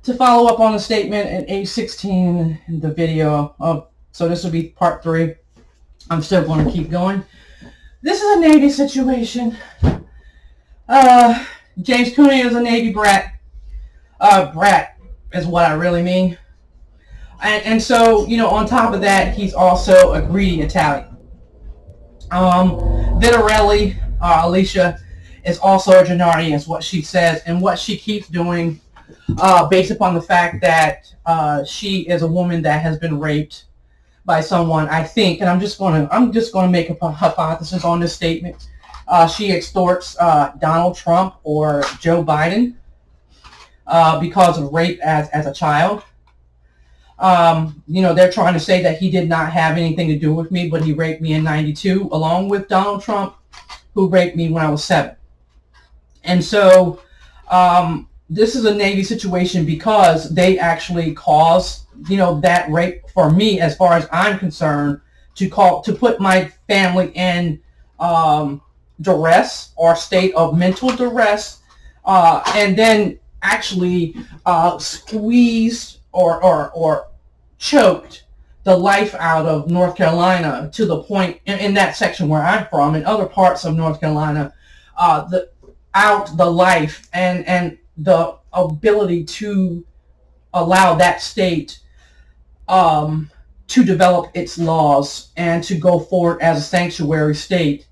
to follow up on the statement at age 16 in the video. So this will be part 3. I'm still going to keep going. This is a Navy situation. James Cooney is a Navy brat. Brat is what I really mean. And so, on top of that, he's also a greedy Italian. Vitarelli, Alicia, is also a Gennari, is what she says, and what she keeps doing, based upon the fact that she is a woman that has been raped by someone, I think, and I'm just going to make a hypothesis on this statement. She extorts Donald Trump or Joe Biden because of rape as a child. They're trying to say that he did not have anything to do with me, but he raped me in 92, along with Donald Trump, who raped me when I was 7. And so this is a Navy situation because they actually caused, that rape for me, as far as I'm concerned, to put my family in duress or state of mental duress, and then actually squeezed or choked the life out of North Carolina, to the point in that section where I'm from, in other parts of North Carolina, the life and the ability to allow that state to develop its laws and to go forward as a sanctuary state,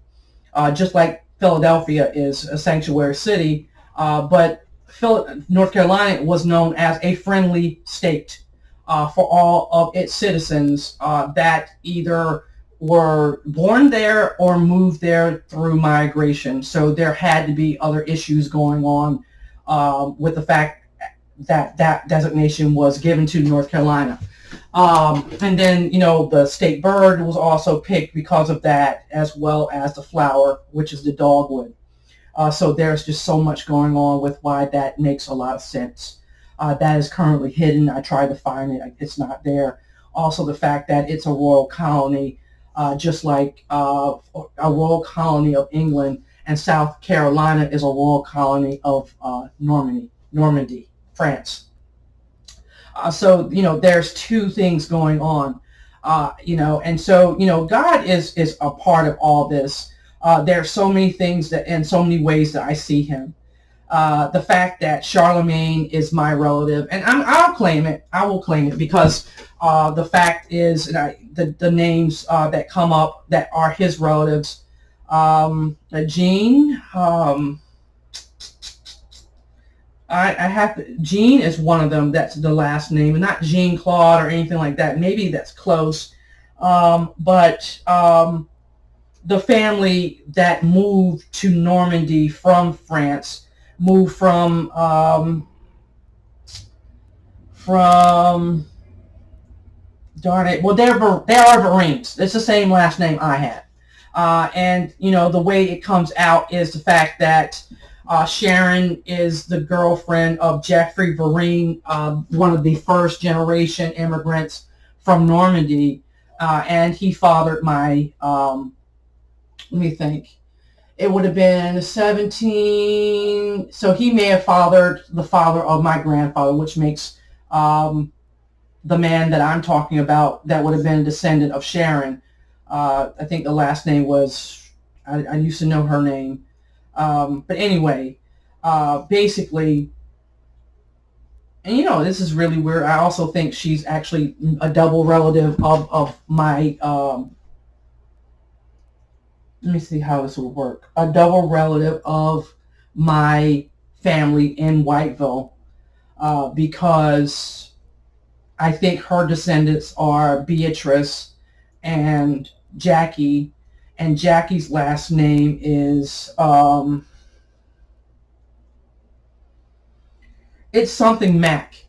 just like Philadelphia is a sanctuary city, but North Carolina was known as a friendly state for all of its citizens that either were born there or moved there through migration. So there had to be other issues going on with the fact that that designation was given to North Carolina. And then, the state bird was also picked because of that, as well as the flower, which is the dogwood. So there's just so much going on with why that makes a lot of sense. That is currently hidden. I tried to find it. It's not there. Also, the fact that it's a royal colony, just like a royal colony of England, and South Carolina is a royal colony of Normandy, France. So, there's two things going on, and so, God is a part of all this. There are so many things and so many ways that I see him. The fact that Charlemagne is my relative, and I'll claim it. I will claim it because the fact is the names that come up that are his relatives. Jean, Jean is one of them. That's the last name, and not Jean Claude or anything like that. Maybe that's close, but the family that moved to Normandy from France moved from darn it. Well, they are Varines. It's the same last name I had. And, the way it comes out is the fact that Sharon is the girlfriend of Geoffrey Varine, one of the first generation immigrants from Normandy. And he fathered my, let me think. It would have been 17. So he may have fathered the father of my grandfather, which makes the man that I'm talking about that would have been a descendant of Sharon. I think the last name was, I used to know her name. But anyway, basically, and this is really weird. I also think she's actually a double relative of my, let me see how this will work. A double relative of my family in Whiteville, because I think her descendants are Beatrice and Jackie, and Jackie's last name is it's something Mac,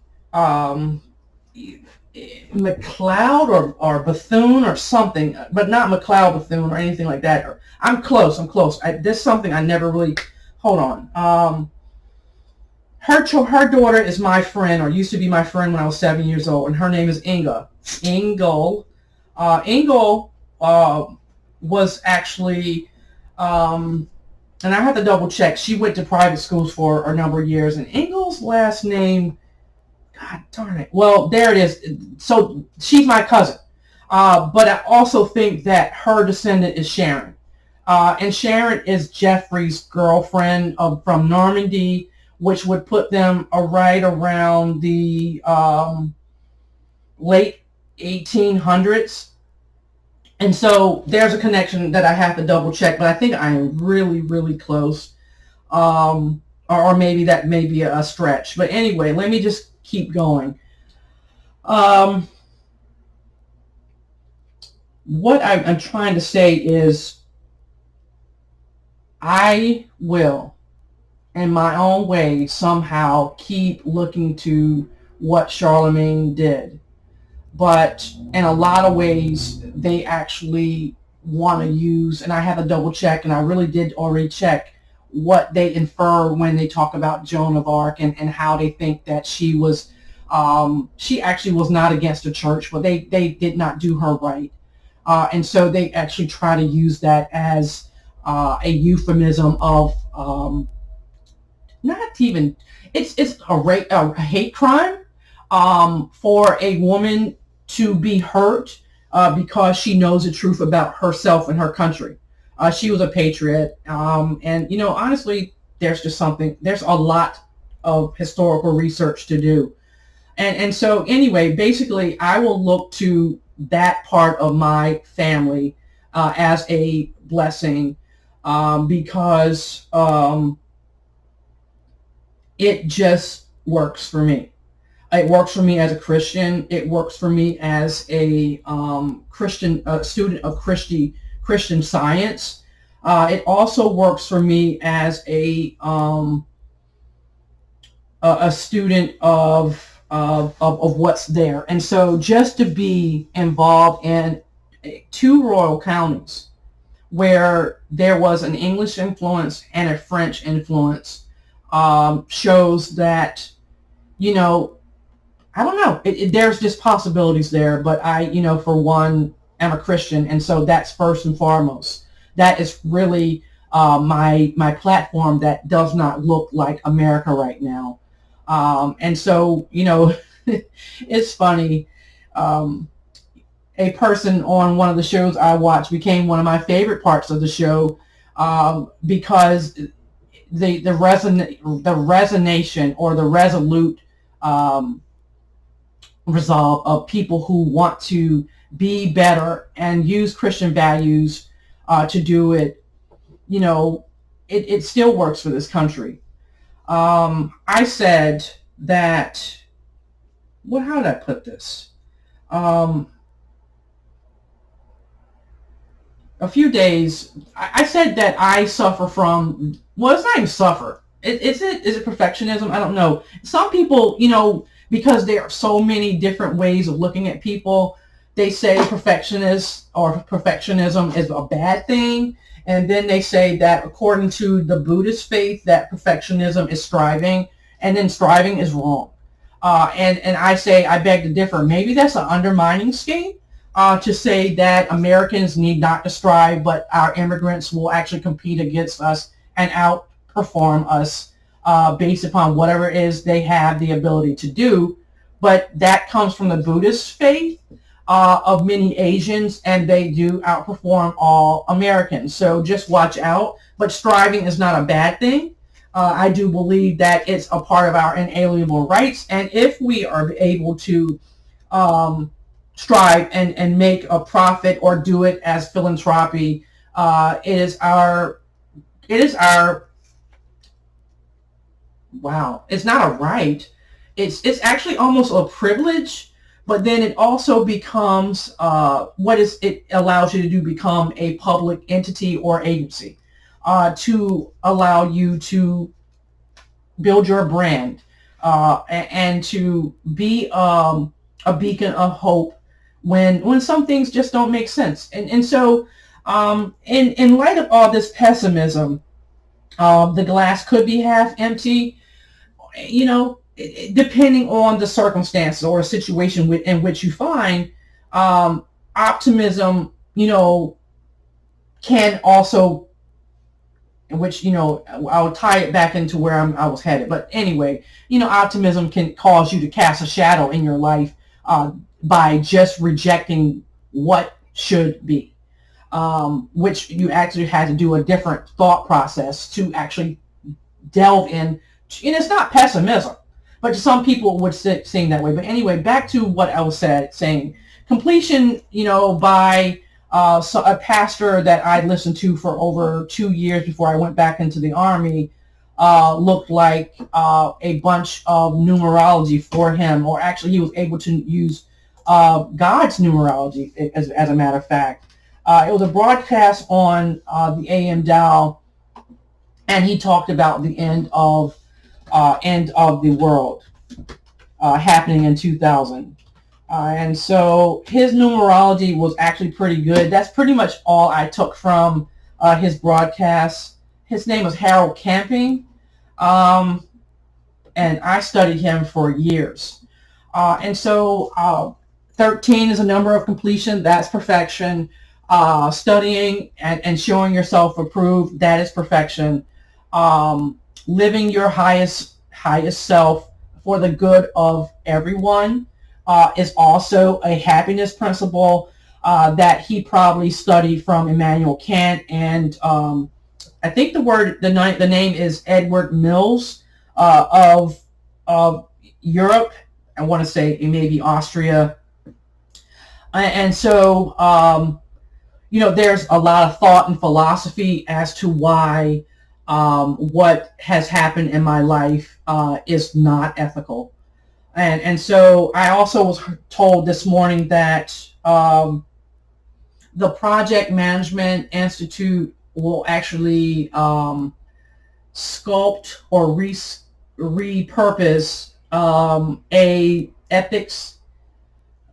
McLeod or Bethune or something, but not McLeod Bethune or anything like that. I'm close. This is something I never really. Hold on. Her daughter is my friend, or used to be my friend when I was 7 years old, and her name is Inga. Ingle was actually, and I have to double check. She went to private schools for a number of years, and Ingle's last name God darn it. Well, there it is. So she's my cousin. But I also think that her descendant is Sharon. And Sharon is Jeffrey's girlfriend from Normandy, which would put them right around the late 1800s. And so there's a connection that I have to double check, but I think I am really, really close. Or maybe that may be a stretch. But anyway, let me just keep going. Um, what I'm trying to say is I will, in my own way, somehow keep looking to what Charlemagne did. But in a lot of ways, they actually want to use, and I had to double check, and I really did already check what they infer when they talk about Joan of Arc and how they think that she actually was not against the church, but they did not do her right. And so they actually try to use that as a euphemism of not even, it's a hate crime for a woman to be hurt because she knows the truth about herself and her country. She was a patriot. And, honestly, there's a lot of historical research to do. And so anyway, basically, I will look to that part of my family as a blessing because it just works for me. It works for me as a Christian. It works for me as a Christian student of Christian Science. It also works for me as a student of what's there. And so just to be involved in two royal counties where there was an English influence and a French influence shows that, I don't know. There's just possibilities there, but I, for one, am a Christian, and so that's first and foremost. That is really my platform that does not look like America right now. And so, it's funny. A person on one of the shows I watched became one of my favorite parts of the show because the resonation or the resolute resolve of people who want to be better and use Christian values to do it, it still works for this country. I said that, how did I put this? A few days, I said that I suffer from, well, it's not even suffer. Is it perfectionism? I don't know. Some people, because there are so many different ways of looking at people, they say perfectionism is a bad thing. And then they say that according to the Buddhist faith, that perfectionism is striving, and then striving is wrong. And I say, I beg to differ. Maybe that's an undermining scheme to say that Americans need not to strive, but our immigrants will actually compete against us and outperform us based upon whatever it is they have the ability to do. But that comes from the Buddhist faith of many Asians, and they do outperform all Americans. So just watch out. But striving is not a bad thing. I do believe that it's a part of our inalienable rights. And if we are able to strive and make a profit or do it as philanthropy, it is our, wow, it's not a right. It's actually almost a privilege, but then it also becomes, it allows you to do become a public entity or agency to allow you to build your brand and to be a beacon of hope when some things just don't make sense. And so in light of all this pessimism, the glass could be half empty, depending on the circumstances or a situation in which you find. Optimism, can also which, I'll tie it back into where I was headed. But anyway, optimism can cause you to cast a shadow in your life by just rejecting what should be, which you actually had to do a different thought process to actually delve in. And it's not pessimism, but some people would seem that way. But anyway, back to what I was saying. Completion, by a pastor that I listened to for over 2 years before I went back into the Army, looked like a bunch of numerology for him, or actually he was able to use God's numerology, as a matter of fact. It was a broadcast on the AM dial, and he talked about the end of the world happening in 2000. And so his numerology was actually pretty good. That's pretty much all I took from his broadcast. His name was Harold Camping, and I studied him for years. And so 13 is a number of completion. That's perfection. Studying and showing yourself approved, that is perfection. Living your highest self for the good of everyone is also a happiness principle that he probably studied from Immanuel Kant, and I think the name is Edward Mills of Europe. I want to say maybe Austria, and so there's a lot of thought and philosophy as to why what has happened in my life is not ethical. And so I also was told this morning that the Project Management Institute will actually sculpt or repurpose a ethics.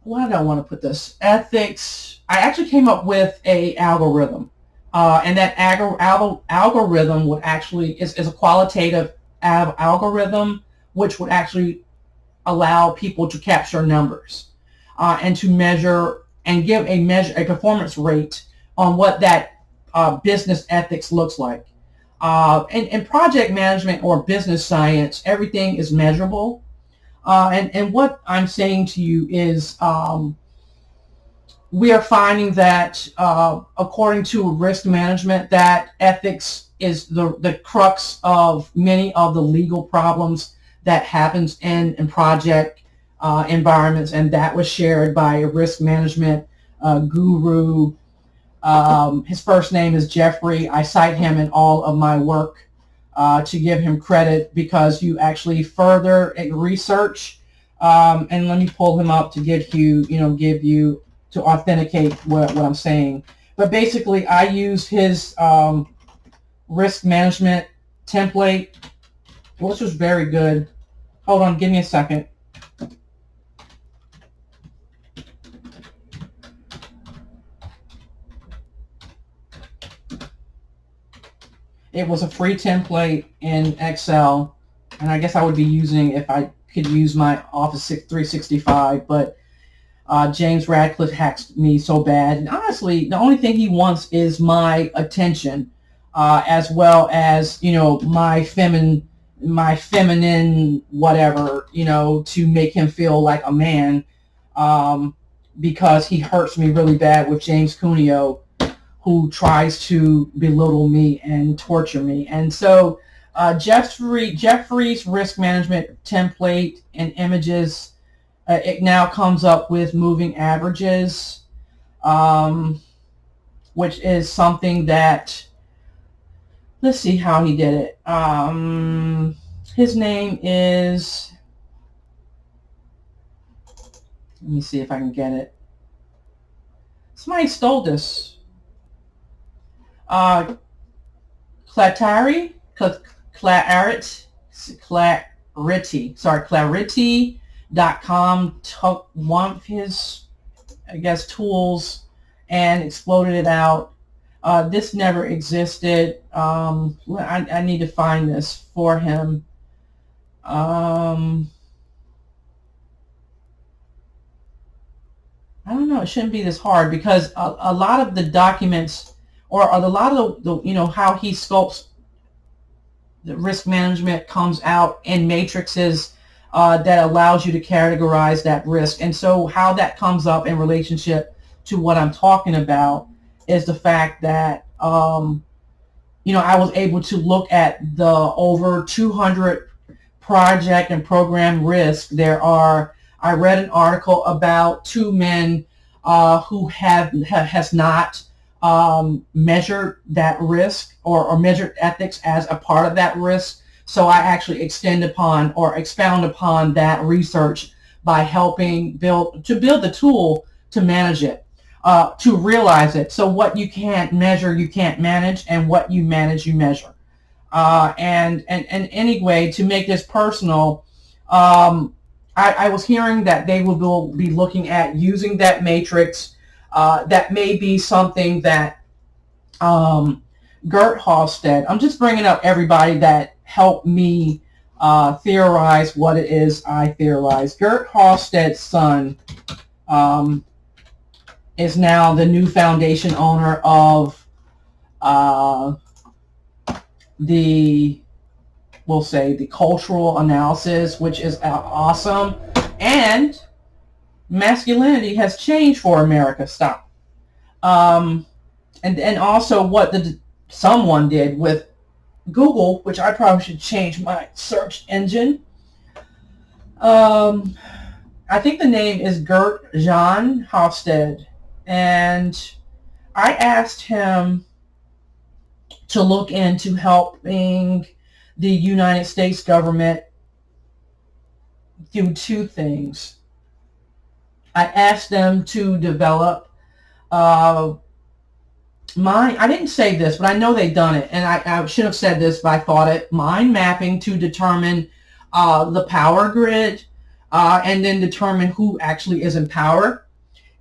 Why did I want to put this? Ethics. I actually came up with a algorithm. And that algorithm would actually is a qualitative algorithm, which would actually allow people to capture numbers and to measure and give a performance rate on what that business ethics looks like. In project management or business science, everything is measurable. And what I'm saying to you is we are finding that according to risk management, that ethics is the crux of many of the legal problems that happens in project environments, and that was shared by a risk management guru. His first name is Jeffrey. I cite him in all of my work to give him credit because you actually further research. And let me pull him up to give you to authenticate what I'm saying. But basically, I use his risk management template, which was very good. Hold on, give me a second. It was a free template in Excel, and I guess I would be using if I could use my Office 365, but James Radcliffe hacked me so bad. And honestly, the only thing he wants is my attention, as well as, my feminine whatever, to make him feel like a man, because he hurts me really bad with James Cuneo, who tries to belittle me and torture me. And so Jeffrey's risk management template and images, it now comes up with moving averages, which is something that, let's see how he did it. His name is, let me see if I can get it. Somebody stole this. Clarity, Clarity.com took one of his, I guess, tools and exploded it out. This never existed. I need to find this for him. I don't know. It shouldn't be this hard because a lot of the documents, or a lot of the how he sculpts The risk management comes out in matrices that allows you to categorize that risk. And so how that comes up in relationship to what I'm talking about is the fact that I was able to look at the over 200 project and program risk. I read an article about two men who has not measured that risk or measured ethics as a part of that risk. So I actually expound upon that research by helping build the tool to manage it, to realize it. So what you can't measure, you can't manage, and what you manage, you measure. And anyway, to make this personal, I was hearing that they will be looking at using that matrix. That may be something that Gert Hofstede. I'm just bringing up everybody that helped me theorize what it is I theorize. Gert Hofstede's son is now the new foundation owner of we'll say the cultural analysis, which is awesome. And masculinity has changed for America. Stop. And also what someone did with Google, which I probably should change my search engine. I think the name is Gert Jan Hofstede, and I asked him to look into helping the United States government do two things. I asked them to develop I didn't say this, but I know they've done it, and I should have said this, but I thought it, mind mapping to determine the power grid, and then determine who actually is in power.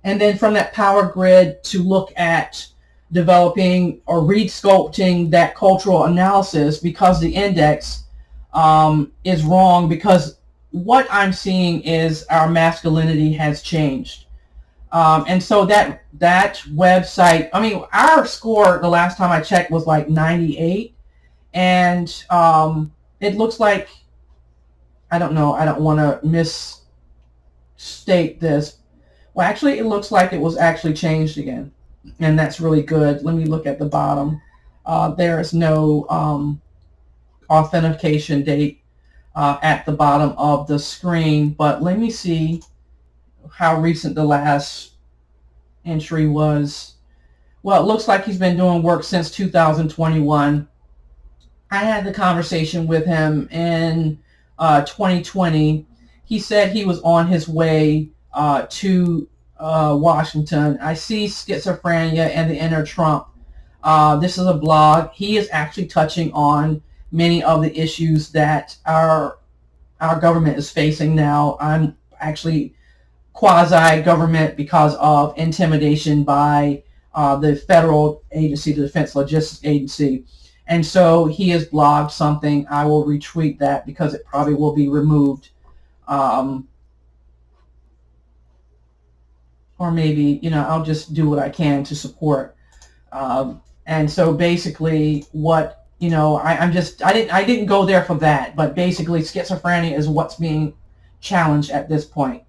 And then from that power grid to look at developing or re-sculpting that cultural analysis, because the index is wrong, because what I'm seeing is our masculinity has changed. And so that website, I mean, our score the last time I checked was like 98. And it looks like, I don't know, I don't want to misstate this. Well, actually, it looks like it was actually changed again. And that's really good. Let me look at the bottom. There is no authentication date at the bottom of the screen. But let me see how recent the last entry was. Well, it looks like he's been doing work since 2021. I had the conversation with him in 2020. He said he was on his way to Washington. I see schizophrenia and the inner Trump. This is a blog. He is actually touching on many of the issues that our government is facing now. I'm actually quasi-government because of intimidation by the federal agency, the Defense Logistics Agency. And so he has blogged something. I will retweet that because it probably will be removed. Or maybe, I'll just do what I can to support. And so basically what, I didn't go there for that, but basically schizophrenia is what's being challenged at this point.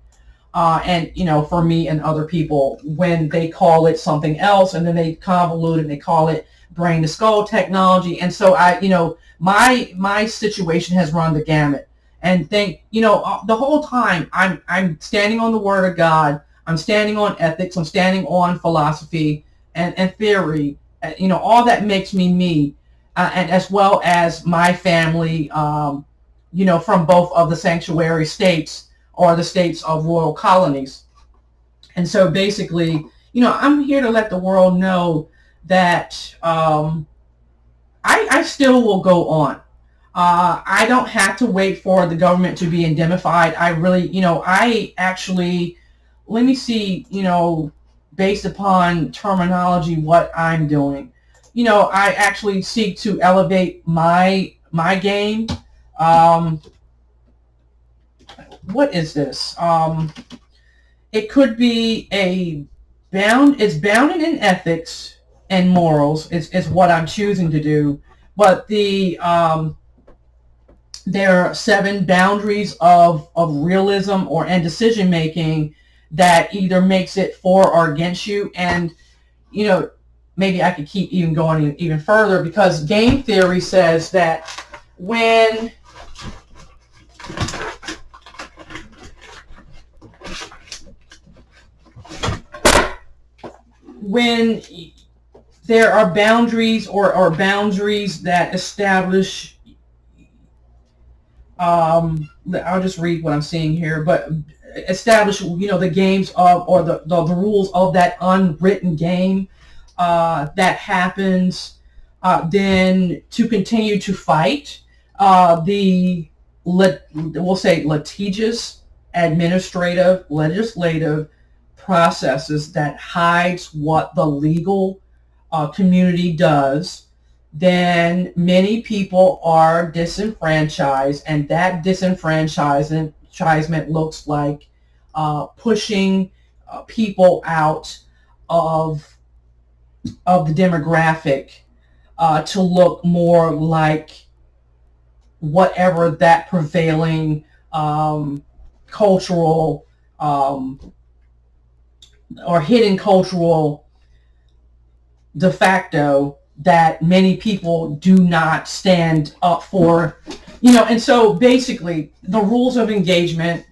And, for me and other people, when they call it something else and then they convolute it and they call it brain to skull technology. And so my situation has run the gamut, and the whole time I'm standing on the word of God. I'm standing on ethics. I'm standing on philosophy and theory. All that makes me, and as well as my family, from both of the sanctuary states or the states of royal colonies. And so basically, I'm here to let the world know that I still will go on. I don't have to wait for the government to be indemnified. I really, I actually, let me see, based upon terminology, what I'm doing. I actually seek to elevate my game. What is this? It could be it's bounded in ethics and morals is what I'm choosing to do. But the there are 7 boundaries of realism or and decision making that either makes it for or against you. And you know, maybe I could keep even going even further, because game theory says that when when there are boundaries or boundaries that establish, I'll just read what I'm seeing here, but establish, the games of, or the rules of that unwritten game that happens, then to continue to fight we'll say litigious, administrative, legislative processes that hides what the legal community does, then many people are disenfranchised, and that disenfranchisement looks like pushing people out of the demographic to look more like whatever that prevailing cultural or hidden cultural de facto that many people do not stand up for. And so basically the rules of engagement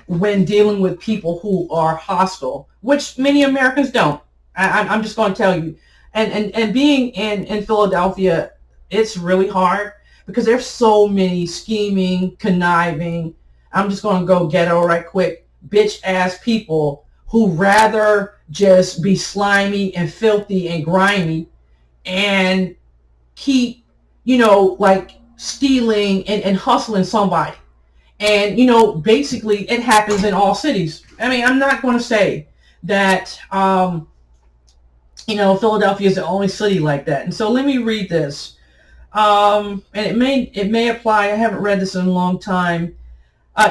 when dealing with people who are hostile, which many Americans don't. I'm just going to tell you. And being in Philadelphia, it's really hard because there's so many scheming, conniving, I'm just going to go ghetto right quick, bitch ass people who rather just be slimy and filthy and grimy and keep, like stealing and hustling somebody. And, basically it happens in all cities. I mean, I'm not going to say that, Philadelphia is the only city like that. And so let me read this. And it may apply. I haven't read this in a long time.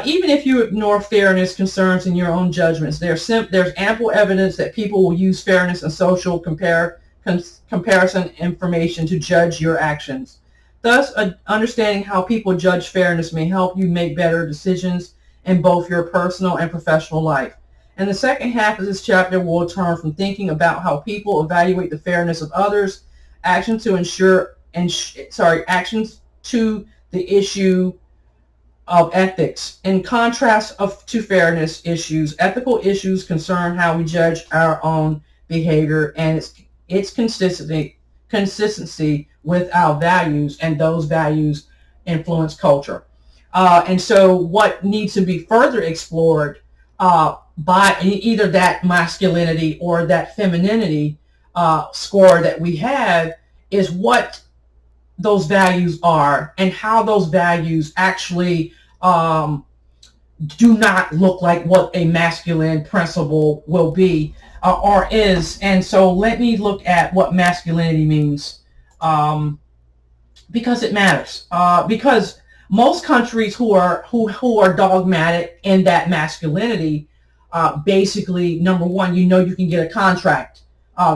Even if you ignore fairness concerns in your own judgments, there's ample evidence that people will use fairness and social comparison information to judge your actions. Thus, understanding how people judge fairness may help you make better decisions in both your personal and professional life. In the second half of this chapter, we'll turn from thinking about how people evaluate the fairness of others, actions to the issue of ethics. In contrast to fairness issues, ethical issues concern how we judge our own behavior and its consistency with our values, and those values influence culture. And so what needs to be further explored by either that masculinity or that femininity score that we have is what those values are and how those values actually do not look like what a masculine principle will be or is. And so let me look at what masculinity means, because it matters. Because most countries who are dogmatic in that masculinity, basically, number one, you can get a contract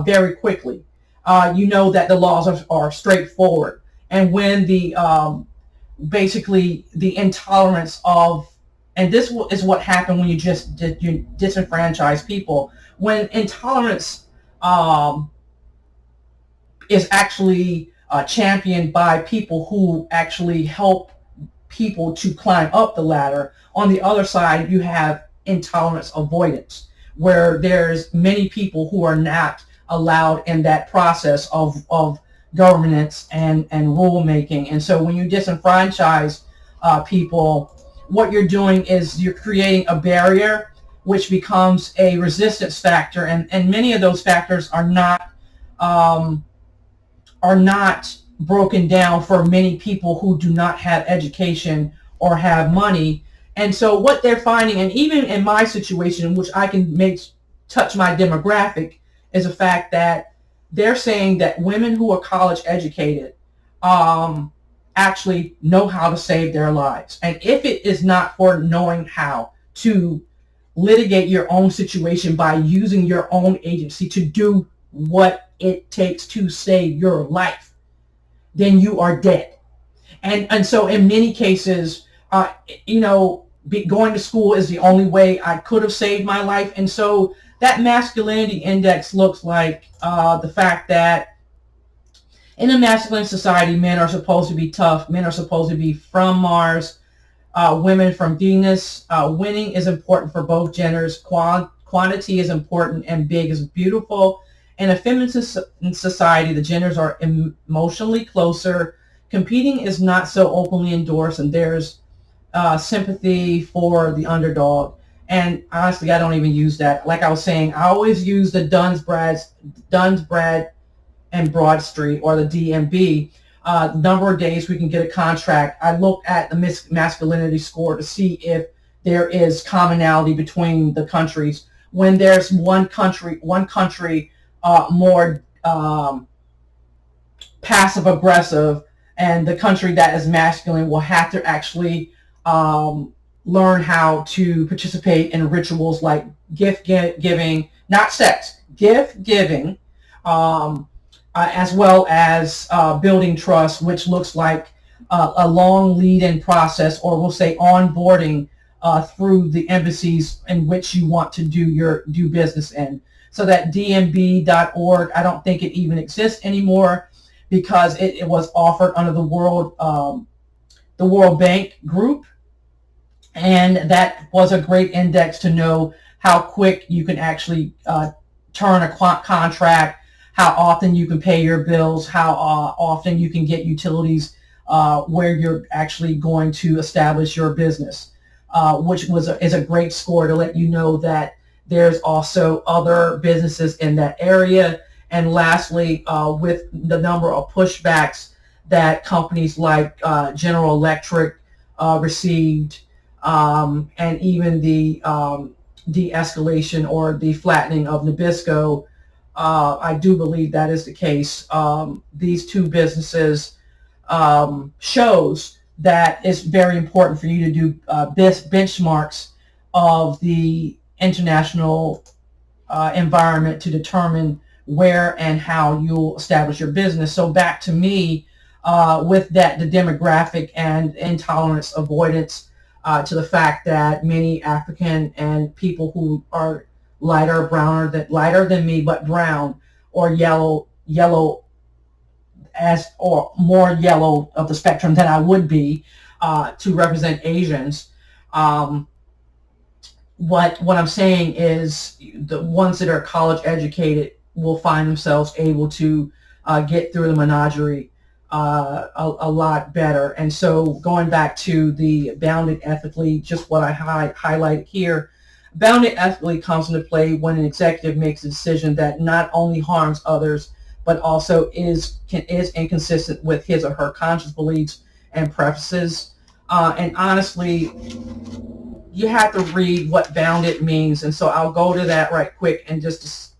very quickly. That the laws are straightforward. And when the basically the intolerance of, and this is what happened when you disenfranchise people, when intolerance is actually championed by people who actually help people to climb up the ladder. On the other side, you have intolerance avoidance, where there's many people who are not allowed in that process of governance and rulemaking. And so when you disenfranchise people, what you're doing is you're creating a barrier which becomes a resistance factor, and many of those factors are not broken down for many people who do not have education or have money. And so what they're finding, and even in my situation, which I can touch my demographic, is the fact that they're saying that women who are college educated actually know how to save their lives. And if it is not for knowing how to litigate your own situation by using your own agency to do what it takes to save your life, then you are dead. And so in many cases, you know, going to school is the only way I could have saved my life. And so that masculinity index looks like the fact that in a masculine society, men are supposed to be tough. Men are supposed to be from Mars, women from Venus. Winning is important for both genders. Quantity is important, and big is beautiful. In a feminine society, the genders are emotionally closer. Competing is not so openly endorsed, and there's sympathy for the underdog. And honestly, I don't even use that. Like I was saying, I always use the Duns, Brad, and Broad Street, or the DMB, number of days we can get a contract. I look at the masculinity score to see if there is commonality between the countries. When there's one country more passive aggressive, and the country that is masculine will have to actually learn how to participate in rituals like gift giving, not sex, gift giving, as well as building trust, which looks like a long lead-in process, or we'll say onboarding through the embassies in which you want to do business in. So that DMB.org, I don't think it even exists anymore, because it was offered under the World Bank group, and that was a great index to know how quick you can actually turn a contract, how often you can pay your bills, how often you can get utilities where you're actually going to establish your business, which is a great score to let you know that there's also other businesses in that area. And lastly, with the number of pushbacks that companies like General Electric received, and even the de-escalation or the flattening of Nabisco, I do believe that is the case. These two businesses shows that it's very important for you to do benchmarks of the international environment to determine where and how you'll establish your business. So back to me, with that, the demographic and intolerance avoidance, to the fact that many African and people who are lighter than me, but brown or yellow or more yellow of the spectrum than I would be, to represent Asians. What I'm saying is the ones that are college educated will find themselves able to get through the menagerie a lot better. And so going back to the bounded ethically, just what I highlighted here, bounded ethically comes into play when an executive makes a decision that not only harms others, but also is inconsistent with his or her conscious beliefs and preferences. And honestly, you have to read what bounded means. And so I'll go to that right quick and just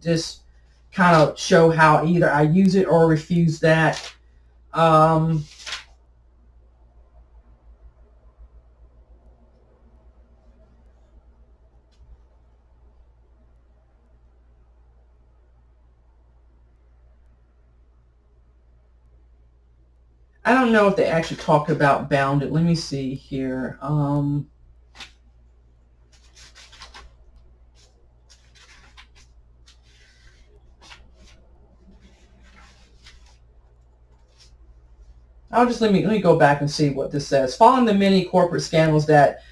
kind of show how either I use it or refuse that. I don't know if they actually talked about bounded. Let me see here. Let me go back and see what this says. Following the many corporate scandals that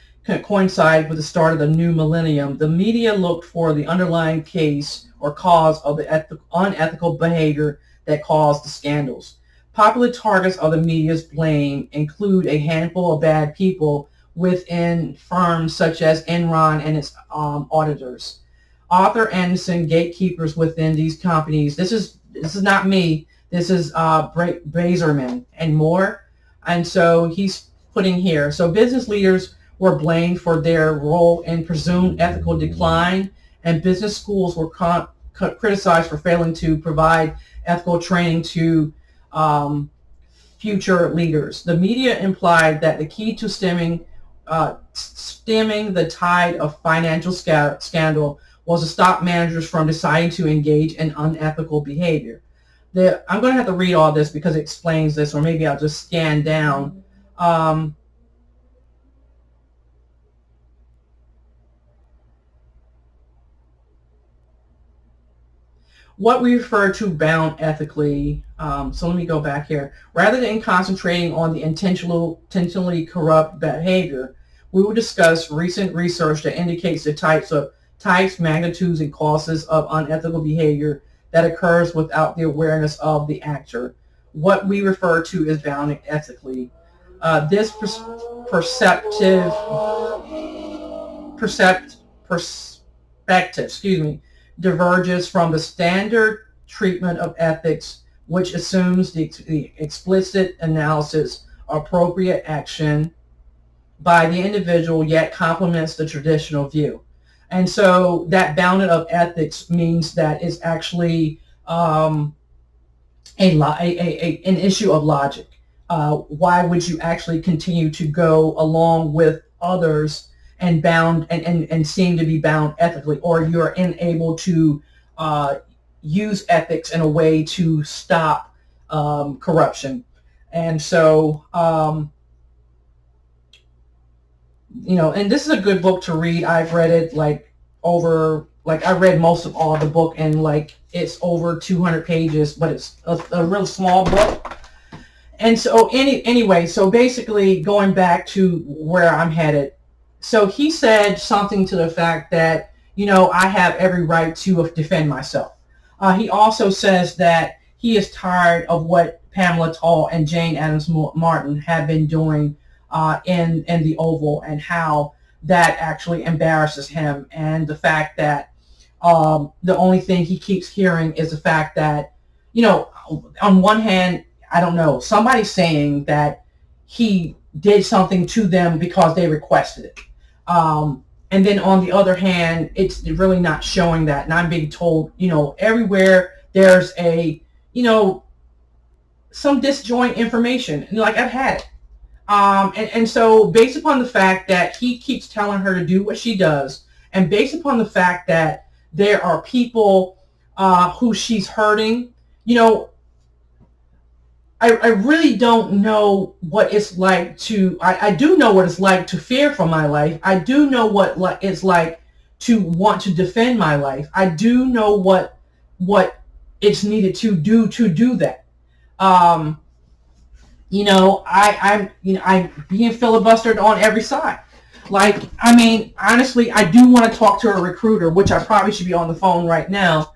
coincide with the start of the new millennium, the media looked for the underlying case or cause of the unethical behavior that caused the scandals. Popular targets of the media's blame include a handful of bad people within firms such as Enron and its auditors. Arthur Anderson, gatekeepers within these companies. This is not me. This is Bazerman and more. And so he's putting here. So business leaders were blamed for their role in presumed ethical decline, and business schools were criticized for failing to provide ethical training to future leaders. The media implied that the key to stemming the tide of financial scandal was to stop managers from deciding to engage in unethical behavior. I'm going to have to read all this because it explains this, or maybe I'll just scan down Um, what we refer to bound ethically. So let me go back here. Rather than concentrating on the intentionally corrupt behavior, we will discuss recent research that indicates the types, magnitudes, and causes of unethical behavior that occurs without the awareness of the actor. What we refer to as bound ethically. This perceptive percept, perspective, diverges from the standard treatment of ethics, which assumes the explicit analysis of appropriate action by the individual, yet complements the traditional view. And so that bounded of ethics means that it's actually an issue of logic. Why would you actually continue to go along with others and and seem to be bound ethically, or you're unable to uh, use ethics in a way to stop corruption? And so, and this is a good book to read. I've read it I read most of all the book, and it's over 200 pages, but it's a real small book. And so anyway, so basically going back to where I'm headed. So he said something to the fact that, I have every right to defend myself. He also says that he is tired of what Pamela Toll and Jane Addams Martin have been doing in the Oval, and how that actually embarrasses him, and the fact that the only thing he keeps hearing is the fact that, on one hand, I don't know, somebody's saying that he did something to them because they requested it. And then on the other hand, it's really not showing that. And I'm being told, everywhere there's some disjoint information. And I've had it. And so based upon the fact that he keeps telling her to do what she does, and based upon the fact that there are people who she's hurting, I really don't know what it's like I do know what it's like to fear for my life. I do know what it's like to want to defend my life. I do know what it's needed to do that. Um, I'm being filibustered on every side. Honestly, I do want to talk to a recruiter, which I probably should be on the phone right now,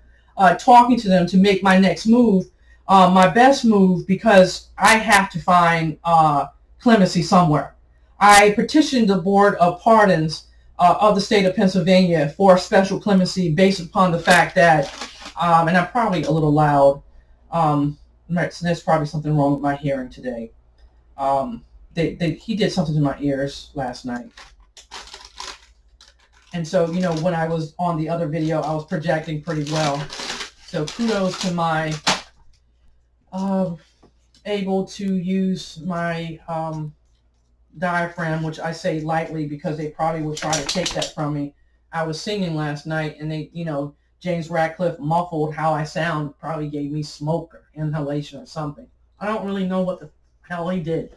talking to them to make my next move, my best move, because I have to find clemency somewhere. I petitioned the Board of Pardons of the state of Pennsylvania for special clemency based upon the fact that, and I'm probably a little loud, there's probably something wrong with my hearing today. He did something to my ears last night. And so, when I was on the other video, I was projecting pretty well. So kudos to my able to use my diaphragm, which I say lightly because they probably would try to take that from me. I was singing last night, and they, James Radcliffe muffled how I sound, probably gave me smoke or inhalation or something. I don't really know what the hell he did.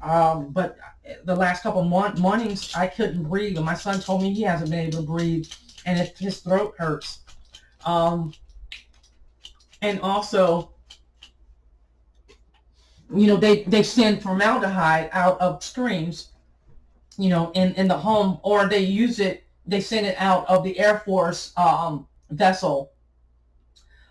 But the last couple mornings, I couldn't breathe, and my son told me he hasn't been able to breathe, and his throat hurts. And also, they send formaldehyde out of streams, in the home, or they send it out of the Air Force vessel,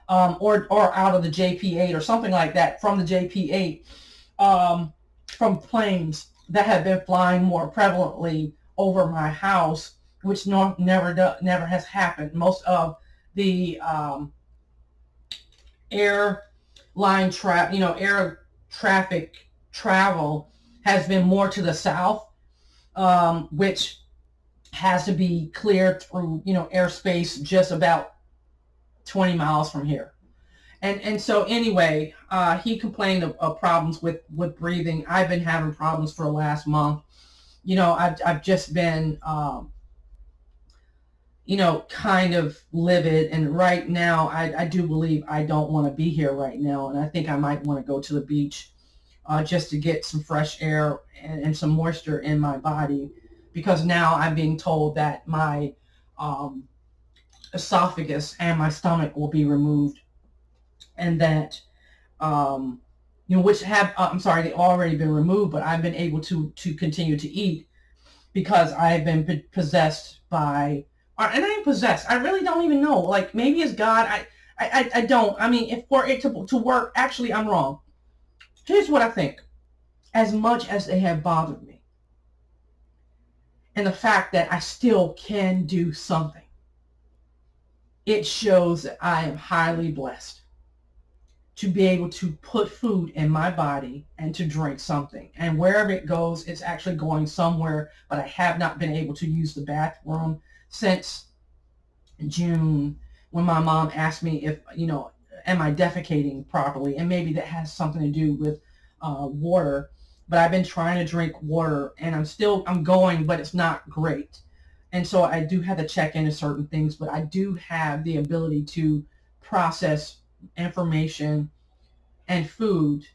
or out of the JP-8 or something like that, from the JP-8, from planes that have been flying more prevalently over my house, which never has happened. Most of the air traffic travel has been more to the south, which has to be cleared through, airspace just about 20 miles from here. And so anyway, he complained of problems with breathing. I've been having problems for the last month. I've just been, kind of livid. And right now, I do believe I don't want to be here right now. And I think I might want to go to the beach, just to get some fresh air and some moisture in my body, because now I'm being told that my um, esophagus and my stomach will be removed, and that um, which have I'm sorry, they already been removed, but I've been able to continue to eat because I've been possessed by, and I ain't possessed. I really don't even know. Like, maybe it's God. I don't. I mean, if for it to work, actually, I'm wrong. Here's what I think. As much as they have bothered me, and the fact that I still can do something, it shows that I am highly blessed to be able to put food in my body and to drink something. And wherever it goes, it's actually going somewhere, but I have not been able to use the bathroom since June, when my mom asked me if, am I defecating properly? And maybe that has something to do with water. But I've been trying to drink water, and I'm going, but it's not great. And so I do have to check into certain things, but I do have the ability to process information and food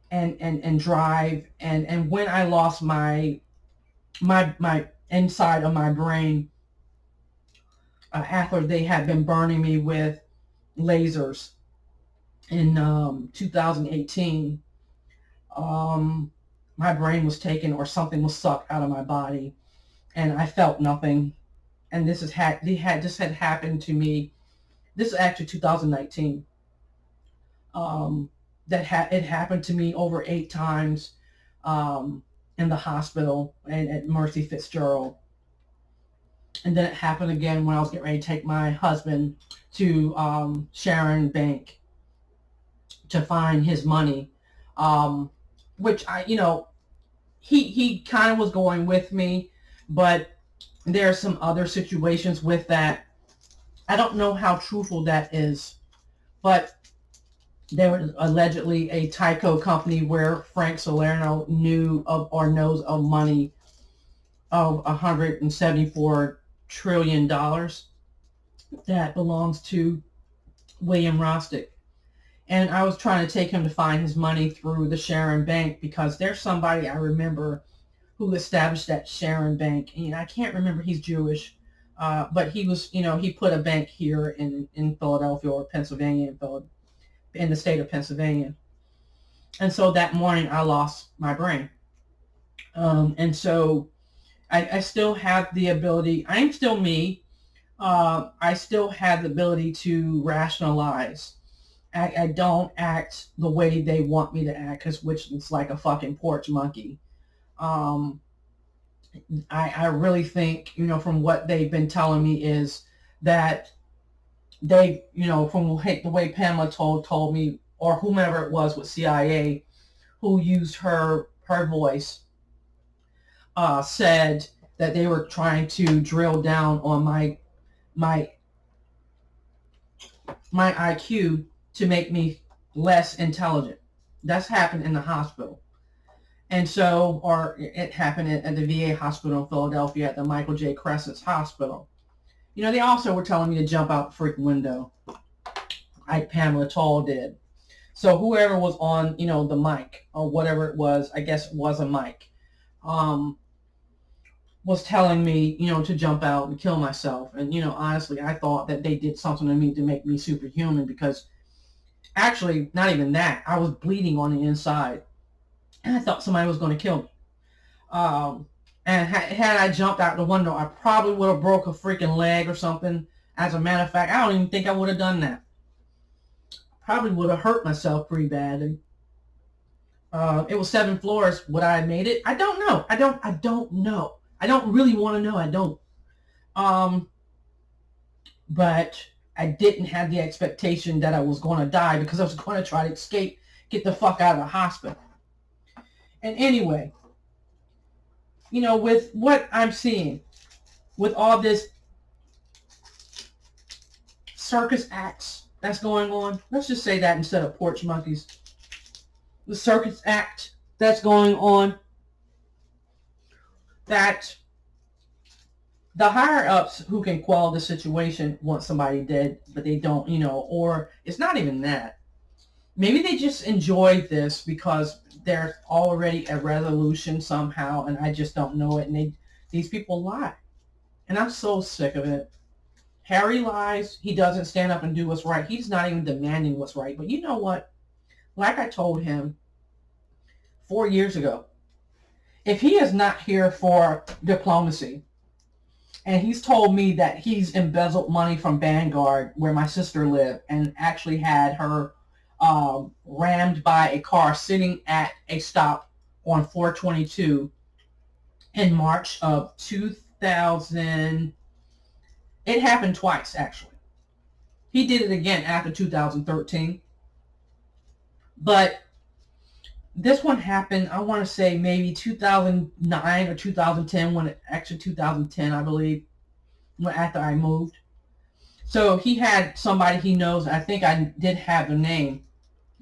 and drive. And when I lost my inside of my brain, after they had been burning me with lasers in 2018, my brain was taken, or something was sucked out of my body, and I felt nothing. And this had happened to me. This is actually 2019. It happened to me over 8 times in the hospital and at Mercy Fitzgerald. And then it happened again when I was getting ready to take my husband to Sharon Bank to find his money, which he kind of was going with me, but there are some other situations with that. I don't know how truthful that is, but there was allegedly a Tyco company where Frank Salerno knew of or knows of money of $174 trillion that belongs to William Rostick. And I was trying to take him to find his money through the Sharon Bank, because there's somebody I remember who established that Sharon Bank. And I can't remember, he's Jewish, but he was, he put a bank here in Philadelphia or Pennsylvania, in the state of Pennsylvania. And so that morning I lost my brain. And so I still have the ability, I'm still me. I still have the ability to rationalize. I don't act the way they want me to act, which is like a fucking porch monkey. I really think, from what they've been telling me, is that they, from the way Pamela told me, or whomever it was with CIA, who used her voice, said that they were trying to drill down on my IQ to make me less intelligent. That's happened in the hospital. And so, or it happened at the VA hospital in Philadelphia, at the Michael J. Crescent's hospital. They also were telling me to jump out the freaking window, like Pamela Toll did. So whoever was on, the mic, or whatever it was, I guess it was a mic, was telling me, to jump out and kill myself. And, honestly, I thought that they did something to me to make me superhuman, because actually, not even that. I was bleeding on the inside, and I thought somebody was going to kill me. And had I jumped out the window, I probably would have broke a freaking leg or something. As a matter of fact, I don't even think I would have done that. Probably would have hurt myself pretty badly. It was 7 floors. Would I have made it? I don't know. I don't know. I don't really want to know. I don't. But I didn't have the expectation that I was going to die, because I was going to try to escape, get the fuck out of the hospital. And anyway, with what I'm seeing, with all this circus acts that's going on, let's just say that instead of porch monkeys, the circus act that's going on, that the higher ups who can quell the situation want somebody dead, but they don't, or it's not even that. Maybe they just enjoy this because there's already a resolution somehow, and I just don't know it. And these people lie, and I'm so sick of it. Harry lies. He doesn't stand up and do what's right. He's not even demanding what's right. But you know what? Like I told him 4 years ago, if he is not here for diplomacy, and he's told me that he's embezzled money from Vanguard, where my sister lived, and actually had her rammed by a car sitting at a stop on 422 in March of 2000. It happened twice, actually. He did it again after 2013. But this one happened, I want to say maybe 2009 or 2010, when it actually 2010, I believe, when after I moved. So he had somebody he knows, I think I did have the name,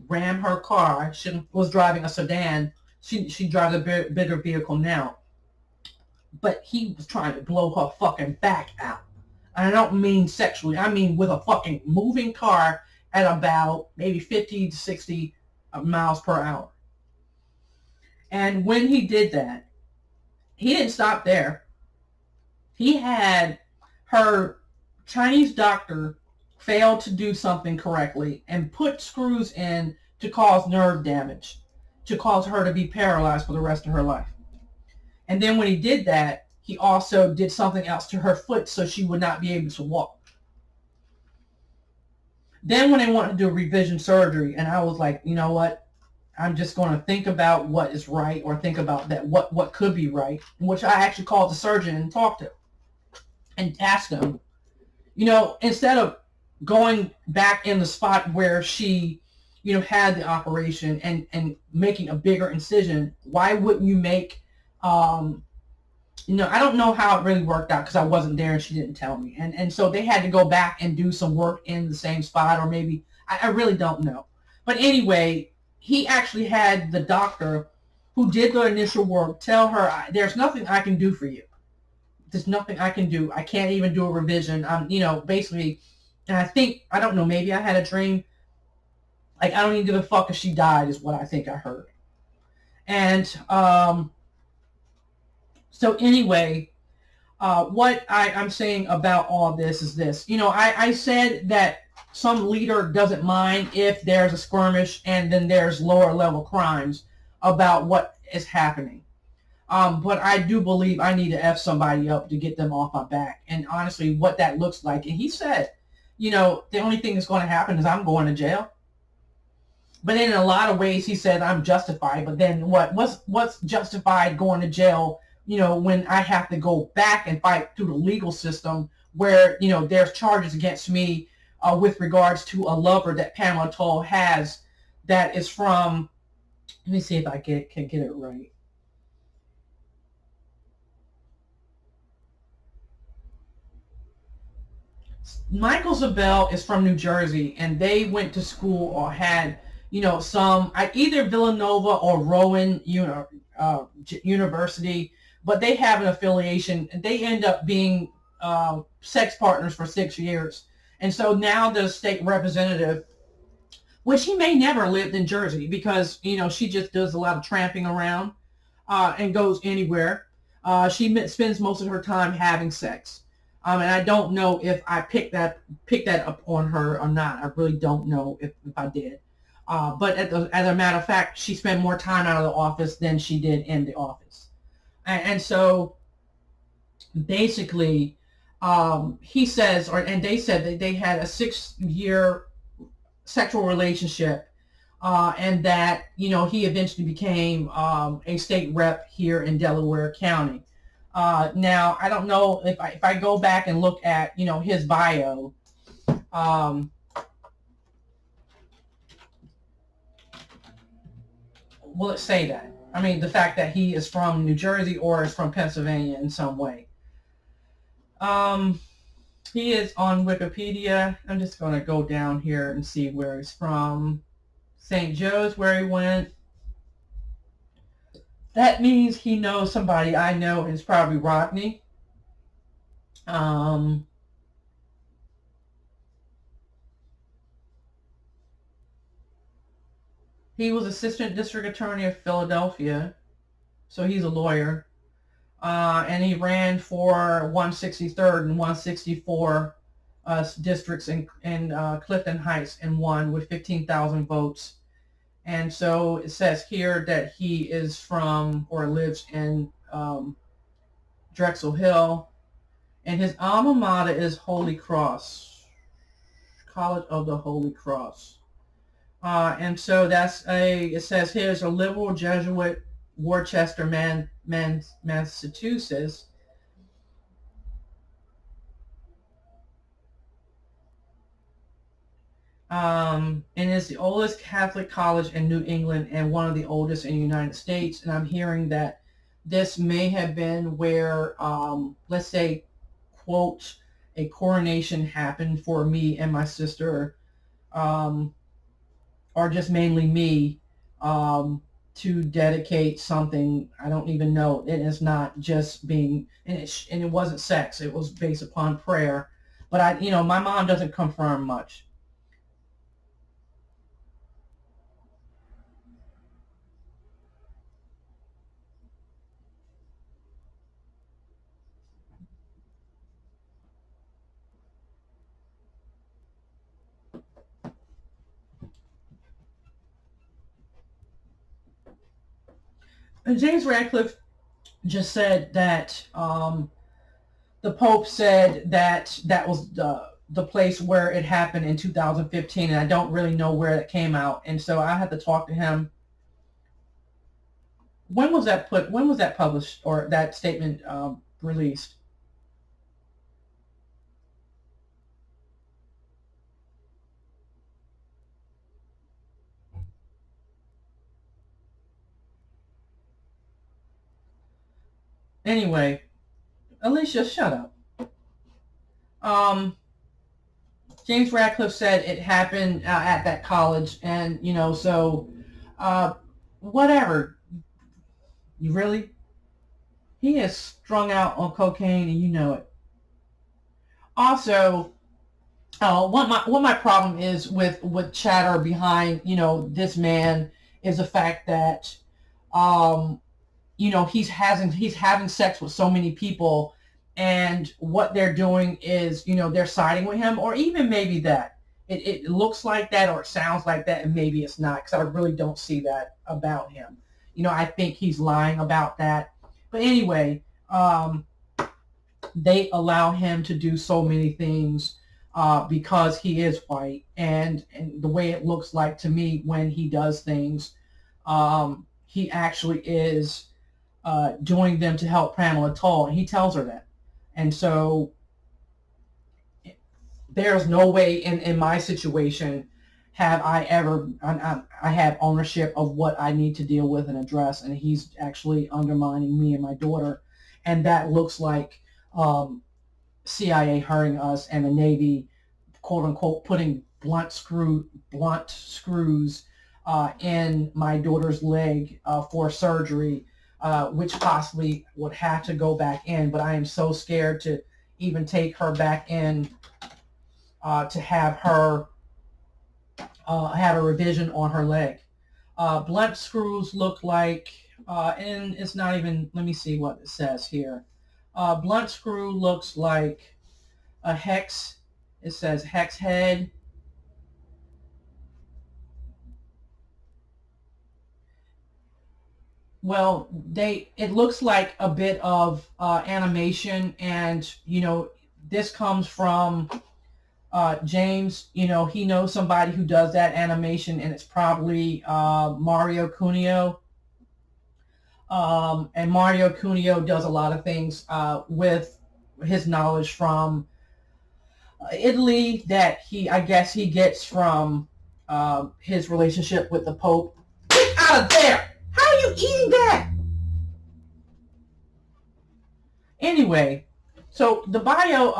ram her car. She was driving a sedan. She drives a bigger vehicle now. But he was trying to blow her fucking back out. And I don't mean sexually. I mean with a fucking moving car at about maybe 50 to 60 miles per hour. And when he did that, he didn't stop there. He had her Chinese doctor fail to do something correctly and put screws in to cause nerve damage, to cause her to be paralyzed for the rest of her life. And then when he did that, he also did something else to her foot so she would not be able to walk. Then when they wanted to do revision surgery, and I was like, you know what? I'm just going to think about what is right, or think about that what could be right, which I actually called the surgeon and talked to him and asked him, instead of going back in the spot where she, had the operation, and making a bigger incision, why wouldn't you make, I don't know how it really worked out because I wasn't there and she didn't tell me. And so they had to go back and do some work in the same spot, or maybe, I really don't know. But anyway, he actually had the doctor who did the initial work tell her, there's nothing I can do for you. There's nothing I can do. I can't even do a revision. Basically, and I don't know, maybe I had a dream. Like, I don't even give a fuck if she died, is what I think I heard. And so anyway, what I'm saying about all this is this. I said that some leader doesn't mind if there's a skirmish and then there's lower level crimes about what is happening. But I do believe I need to F somebody up to get them off my back. And honestly, what that looks like. And he said, the only thing that's going to happen is I'm going to jail. But in a lot of ways, he said I'm justified. But then what's justified going to jail, when I have to go back and fight through the legal system where, there's charges against me with regards to a lover that Pamela Toll has that is from, let me see if I can get it right. Michael Zabel is from New Jersey, and they went to school or had, some either Villanova or Rowan University, but they have an affiliation, and they end up being sex partners for 6 years. And so now the state representative, which he may never lived in Jersey because, she just does a lot of tramping around and goes anywhere. She spends most of her time having sex. And I don't know if I picked that up on her or not. I really don't know if I did. But as a matter of fact, she spent more time out of the office than she did in the office. And so basically, he says, and they said that they had a 6-year sexual relationship, and that, he eventually became a state rep here in Delaware County. Now, I don't know if I go back and look at, his bio, will it say that? I mean, the fact that he is from New Jersey or is from Pennsylvania in some way. Um, he is on Wikipedia. I'm just going to go down here and see where he's from. St. Joe's, where he went. That means he knows somebody I know is probably Rodney. Um, He was assistant district attorney of Philadelphia, so he's a lawyer. And he ran for 163rd and 164 districts in Clifton Heights and won with 15,000 votes. And so it says here that he is from or lives in Drexel Hill, and his alma mater is Holy Cross, College of the Holy Cross. And so it says here's a liberal Jesuit, Worcester, Massachusetts. And it's the oldest Catholic college in New England and one of the oldest in the United States. And I'm hearing that this may have been where, let's say, quote, a coronation happened for me and my sister, um, or just mainly me, to dedicate something. I don't even know. It is not just being, and it wasn't sex. It was based upon prayer. But my mom doesn't confirm much. And James Radcliffe just said that the Pope said that that was the place where it happened in 2015, and I don't really know where it came out, and so I had to talk to him. When was that put? When was that published or that statement released? Anyway, Alicia, shut up. Um, James Radcliffe said it happened at that college, and so uh, whatever. You really? He is strung out on cocaine, and you know it. Also, what my problem is with chatter behind this man is the fact that um, he's having sex with so many people, and what they're doing is they're siding with him, or even maybe that it looks like that or it sounds like that, and maybe it's not, because I really don't see that about him. I think he's lying about that. But anyway, they allow him to do so many things because he is white, and the way it looks like to me when he does things, he actually is doing them to help Pamela Toll, and he tells her that. And so there's no way in my situation have I ever I have ownership of what I need to deal with and address, and he's actually undermining me and my daughter, and that looks like CIA hurting us, and the Navy, quote unquote, putting blunt screws in my daughter's leg for surgery, which possibly would have to go back in. But I am so scared to even take her back in to have a revision on her leg. Blunt screws look like, and it's not even. Let me see what it says here. Blunt screw looks like a hex. It says hex head. Well, it looks like a bit of animation, and this comes from James. He knows somebody who does that animation, and it's probably Mario Cuneo. And Mario Cuneo does a lot of things with his knowledge from Italy that I guess he gets from his relationship with the Pope. Get out of there! How are you eating that? Anyway, so the bio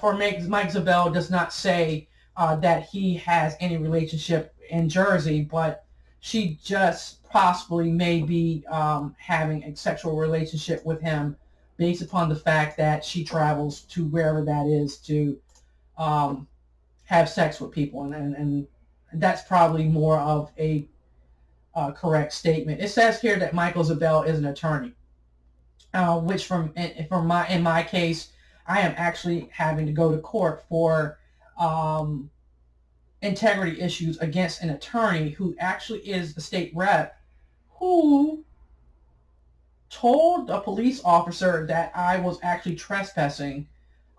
for Mike Zabel does not say that he has any relationship in Jersey, but she just possibly may be having a sexual relationship with him based upon the fact that she travels to wherever that is to um, have sex with people, and that's probably more of correct statement. It says here that Michael Zabel is an attorney, which from my in my case, I am actually having to go to court for um, integrity issues against an attorney who actually is a state rep who told a police officer that I was actually trespassing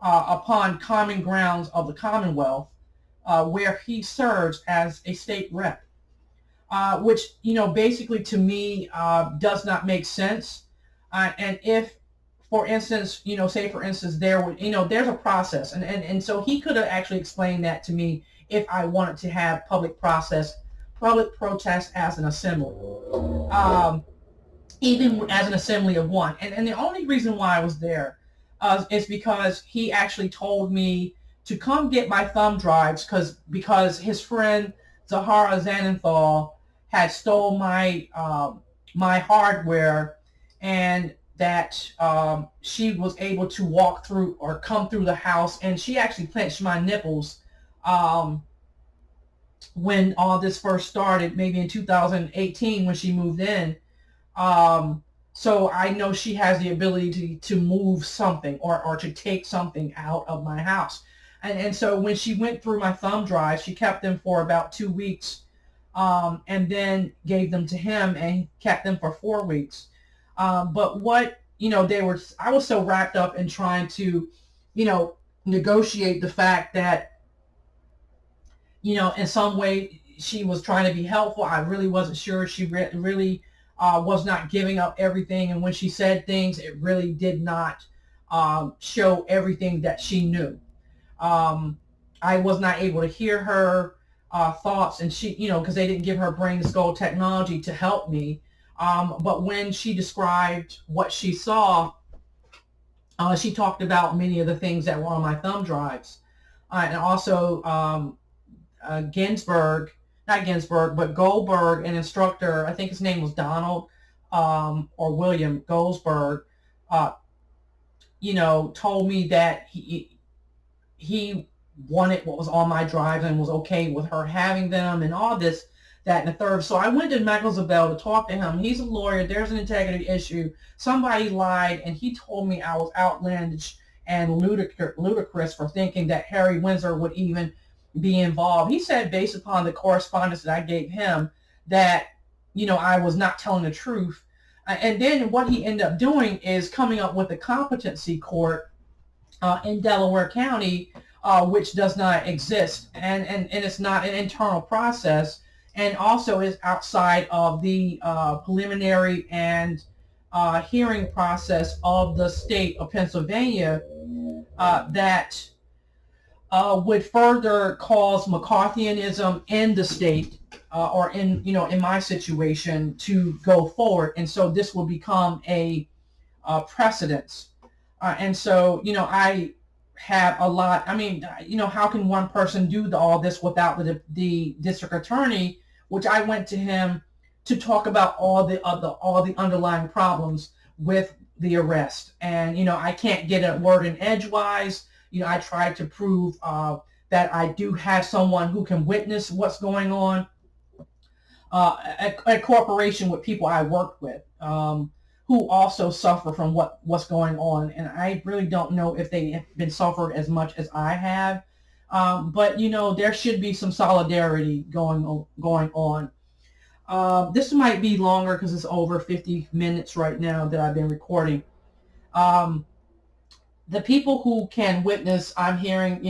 upon common grounds of the Commonwealth, where he serves as a state rep, which basically to me does not make sense. And if, for instance, say for instance, there's a process, and so he could have actually explained that to me if I wanted to have public protest as an assembly. Um, Even as an assembly of one. And the only reason why I was there is because he actually told me to come get my thumb drives because his friend Zahara Zanenthal had stole my hardware, and that she was able to walk through or come through the house, and she actually clenched my nipples when all this first started, maybe in 2018 when she moved in. um, so I know she has the ability to move something or to take something out of my house. And so when she went through my thumb drive, she kept them for about 2 weeks, and then gave them to him, and he kept them for 4 weeks. But what, I was so wrapped up in trying to, negotiate the fact that, in some way she was trying to be helpful. I really wasn't sure. She really was not giving up everything. And when she said things, it really did not show everything that she knew. Um, I was not able to hear her thoughts, and she, because they didn't give her brain to skull technology to help me. But when she described what she saw, she talked about many of the things that were on my thumb drives. And also Ginsburg, not Ginsburg, but Goldberg, an instructor, I think his name was Donald or William Goldsberg, uh, told me that he wanted what was on my drive and was okay with her having them and all this, that, and the third. So I went to Michael Zabel to talk to him. He's a lawyer. There's an integrity issue. Somebody lied, and he told me I was outlandish and ludicrous for thinking that Harry Windsor would even be involved. He said, based upon the correspondence that I gave him, that I was not telling the truth. And then what he ended up doing is coming up with a competency court in Delaware County, which does not exist, and it's not an internal process, and also is outside of the preliminary and hearing process of the state of Pennsylvania, that would further cause McCarthyism in the state, or in my situation, to go forward, and so this will become a precedence. And so, I have a lot. I mean, how can one person do all this without the district attorney, which I went to him to talk about all the underlying problems with the arrest. And, I can't get a word in edgewise. I tried to prove that I do have someone who can witness what's going on, a corporation with people I work with, who also suffer from what's going on. And I really don't know if they have been suffered as much as I have. But, there should be some solidarity going on. This might be longer because it's over 50 minutes right now that I've been recording. The people who can witness, I'm hearing,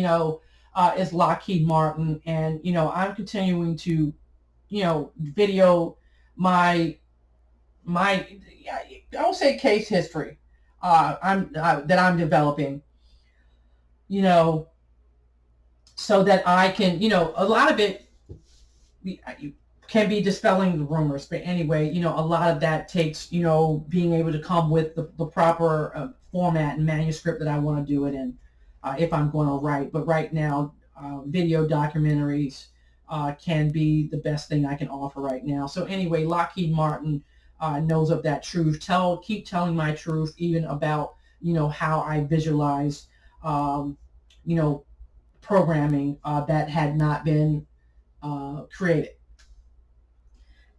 is Lockheed Martin. And, I'm continuing to, video my I would say case history that I'm developing, so that I can, a lot of it can be dispelling the rumors. But anyway, a lot of that takes, being able to come with the proper format and manuscript that I want to do it in, if I'm going to write. But right now, video documentaries can be the best thing I can offer right now. So anyway, Lockheed Martin knows of that truth. Keep telling my truth, even about, how I visualize, programming that had not been created.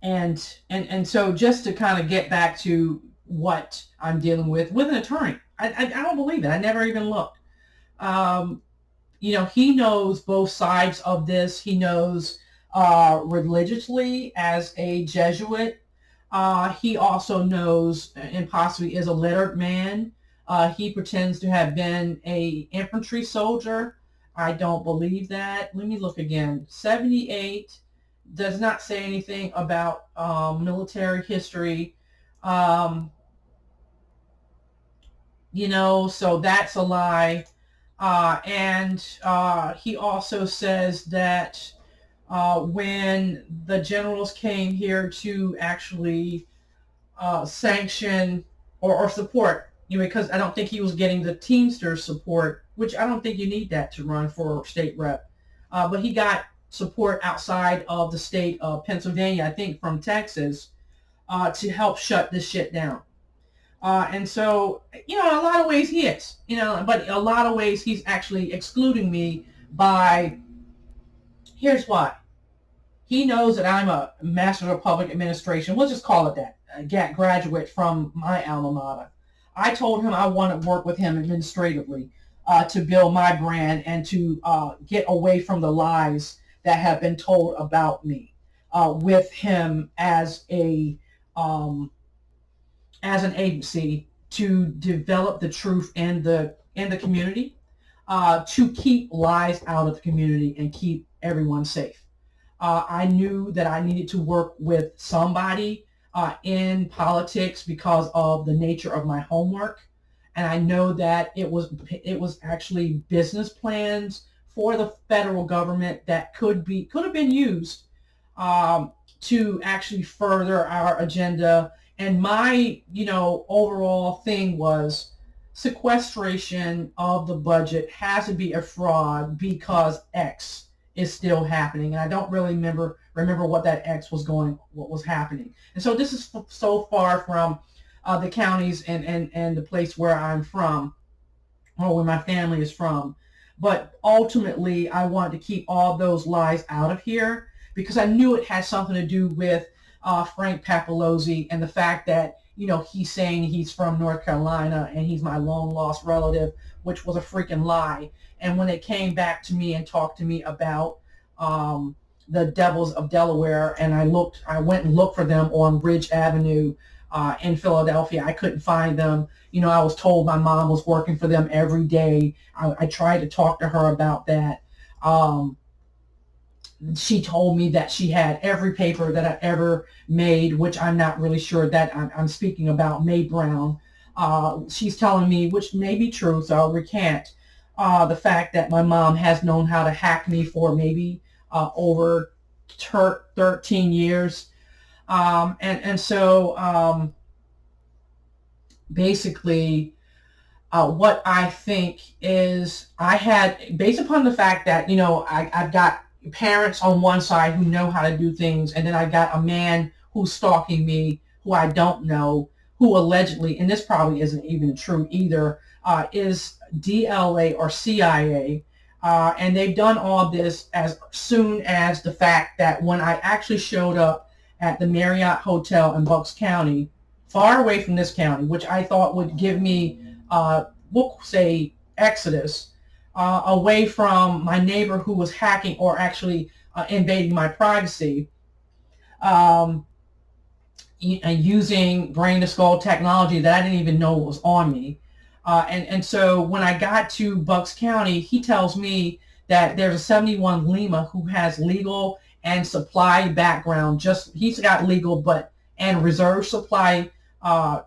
And so just to kind of get back to what I'm dealing with an attorney, I don't believe it. I never even looked. Um, he knows both sides of this. He knows religiously as a Jesuit. He also knows and possibly is a lettered man. He pretends to have been a infantry soldier. I don't believe that. Let me look again. 78 does not say anything about military history. Um, so that's a lie. And he also says that when the generals came here to actually sanction or support, because I don't think he was getting the Teamsters support, which I don't think you need that to run for state rep. But he got support outside of the state of Pennsylvania, I think from Texas, to help shut this shit down. And so, in a lot of ways he is, but in a lot of ways he's actually excluding me by, here's why. He knows that I'm a Master of Public Administration. We'll just call it that. A graduate from my alma mater. I told him I want to work with him administratively to build my brand and to get away from the lies that have been told about me with him um, as an agency to develop the truth in the community, to keep lies out of the community and keep everyone safe. I knew that I needed to work with somebody in politics because of the nature of my homework, and I know that it was actually business plans for the federal government that could have been used to actually further our agenda. And my overall thing was sequestration of the budget has to be a fraud because X is still happening, and I don't really remember what that X what was happening. And so this is so far from the counties and the place where I'm from, or where my family is from. But ultimately, I wanted to keep all those lies out of here because I knew it had something to do with Frank Papalozzi and the fact that he's saying he's from North Carolina and he's my long lost relative, which was a freaking lie. And when they came back to me and talked to me about the Devils of Delaware, and I went and looked for them on Ridge Avenue in Philadelphia. I couldn't find them. I was told my mom was working for them every day. I tried to talk to her about that. She told me that she had every paper that I ever made, which I'm not really sure that I'm speaking about Mae Brown. She's telling me, which may be true, so I'll recant the fact that my mom has known how to hack me for maybe over 13 years. And so basically, what I think is based upon the fact that, I've got parents on one side who know how to do things, and then I got a man who's stalking me, who I don't know, who allegedly, and this probably isn't even true either, is DLA or CIA. And they've done all this as soon as the fact that when I actually showed up at the Marriott Hotel in Bucks County, far away from this county, which I thought would give me, we'll say, exodus, away from my neighbor who was hacking or actually invading my privacy, using brain to skull technology that I didn't even know was on me. And so when I got to Bucks County, he tells me that there's a 71 Lima who has legal and supply background. He's got legal and reserve supply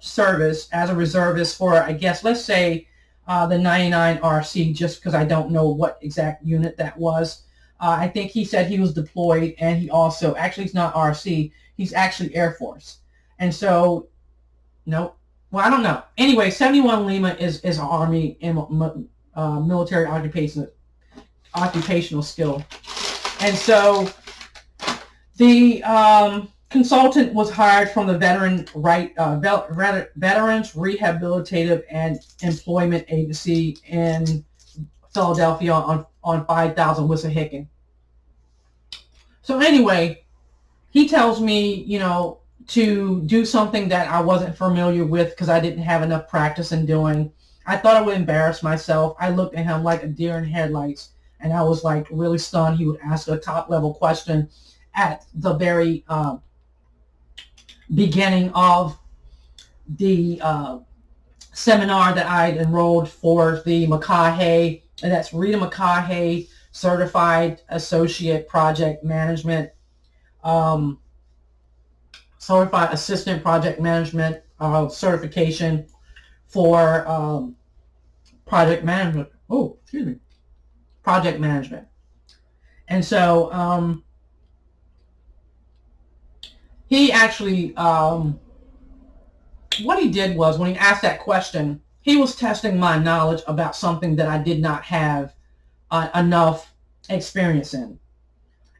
service as a reservist for, I guess, let's say the 99 RC, just because I don't know what exact unit that was. I think he said he was deployed, and he also, actually he's not RC, he's actually Air Force. And so, no, well, I don't know. Anyway, 71 Lima is an Army and military occupational skill. And so the consultant was hired from the Veterans Rehabilitative and Employment Agency in Philadelphia on 5000 Wissahickon. So anyway, he tells me, to do something that I wasn't familiar with because I didn't have enough practice in doing. I thought I would embarrass myself. I looked at him like a deer in headlights, and I was like really stunned. He would ask a top level question at the very beginning of the seminar that I'd enrolled for the McCaughey, and that's Rita McCaughey Certified Associate Project Management, um, Certified Assistant Project Management certification for project management. Oh, excuse me, project management. And so he actually, what he did was when he asked that question, he was testing my knowledge about something that I did not have enough experience in.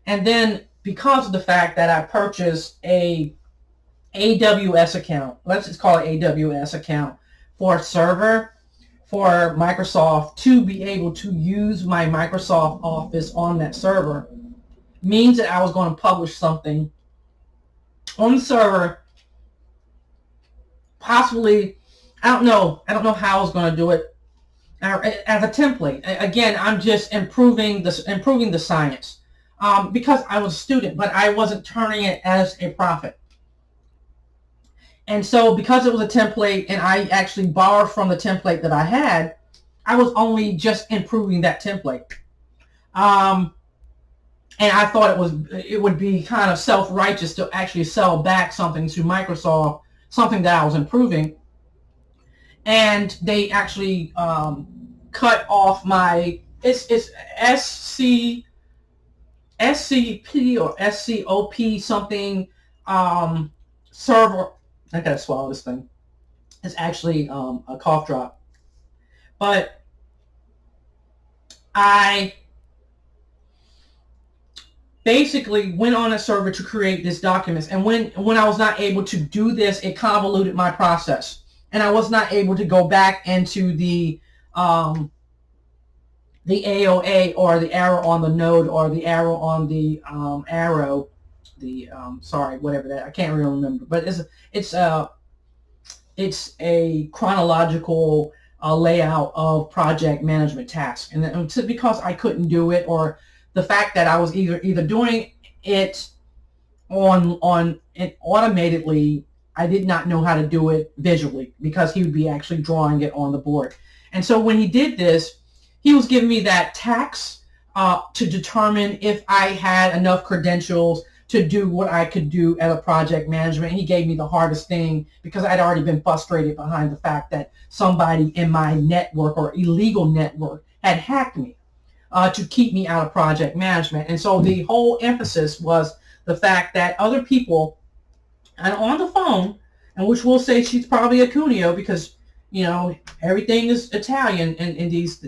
And then because of the fact that I purchased a AWS account, let's just call it AWS account for a server for Microsoft to be able to use my Microsoft Office on that server, means that I was going to publish something on the server, possibly, I don't know how I was going to do it, as a template. Again, I'm just improving the science, because I was a student, but I wasn't turning it as a profit. And so because it was a template and I actually borrowed from the template that I had, I was only just improving that template. Um, and I thought it would be kind of self-righteous to actually sell back something to Microsoft, something that I was improving. And they actually cut off my, it's SCP or SCOP something, server. I gotta swallow this thing. It's actually a cough drop. But I basically went on a server to create these documents. And when I was not able to do this, it convoluted my process. And I was not able to go back into the AOA, or the arrow on the node, or the arrow on the arrow, the sorry, whatever that, I can't really remember. But it's a chronological layout of project management tasks, and because I couldn't do it, or the fact that I was either doing it on it automatically, I did not know how to do it visually because he would be actually drawing it on the board. And so when he did this, he was giving me that tax to determine if I had enough credentials to do what I could do at a project management. He gave me the hardest thing because I'd already been frustrated behind the fact that somebody in my network, or illegal network, had hacked me to keep me out of project management. And so the whole emphasis was the fact that other people, and on the phone, and which we'll say she's probably a Cuneo, because everything is Italian in these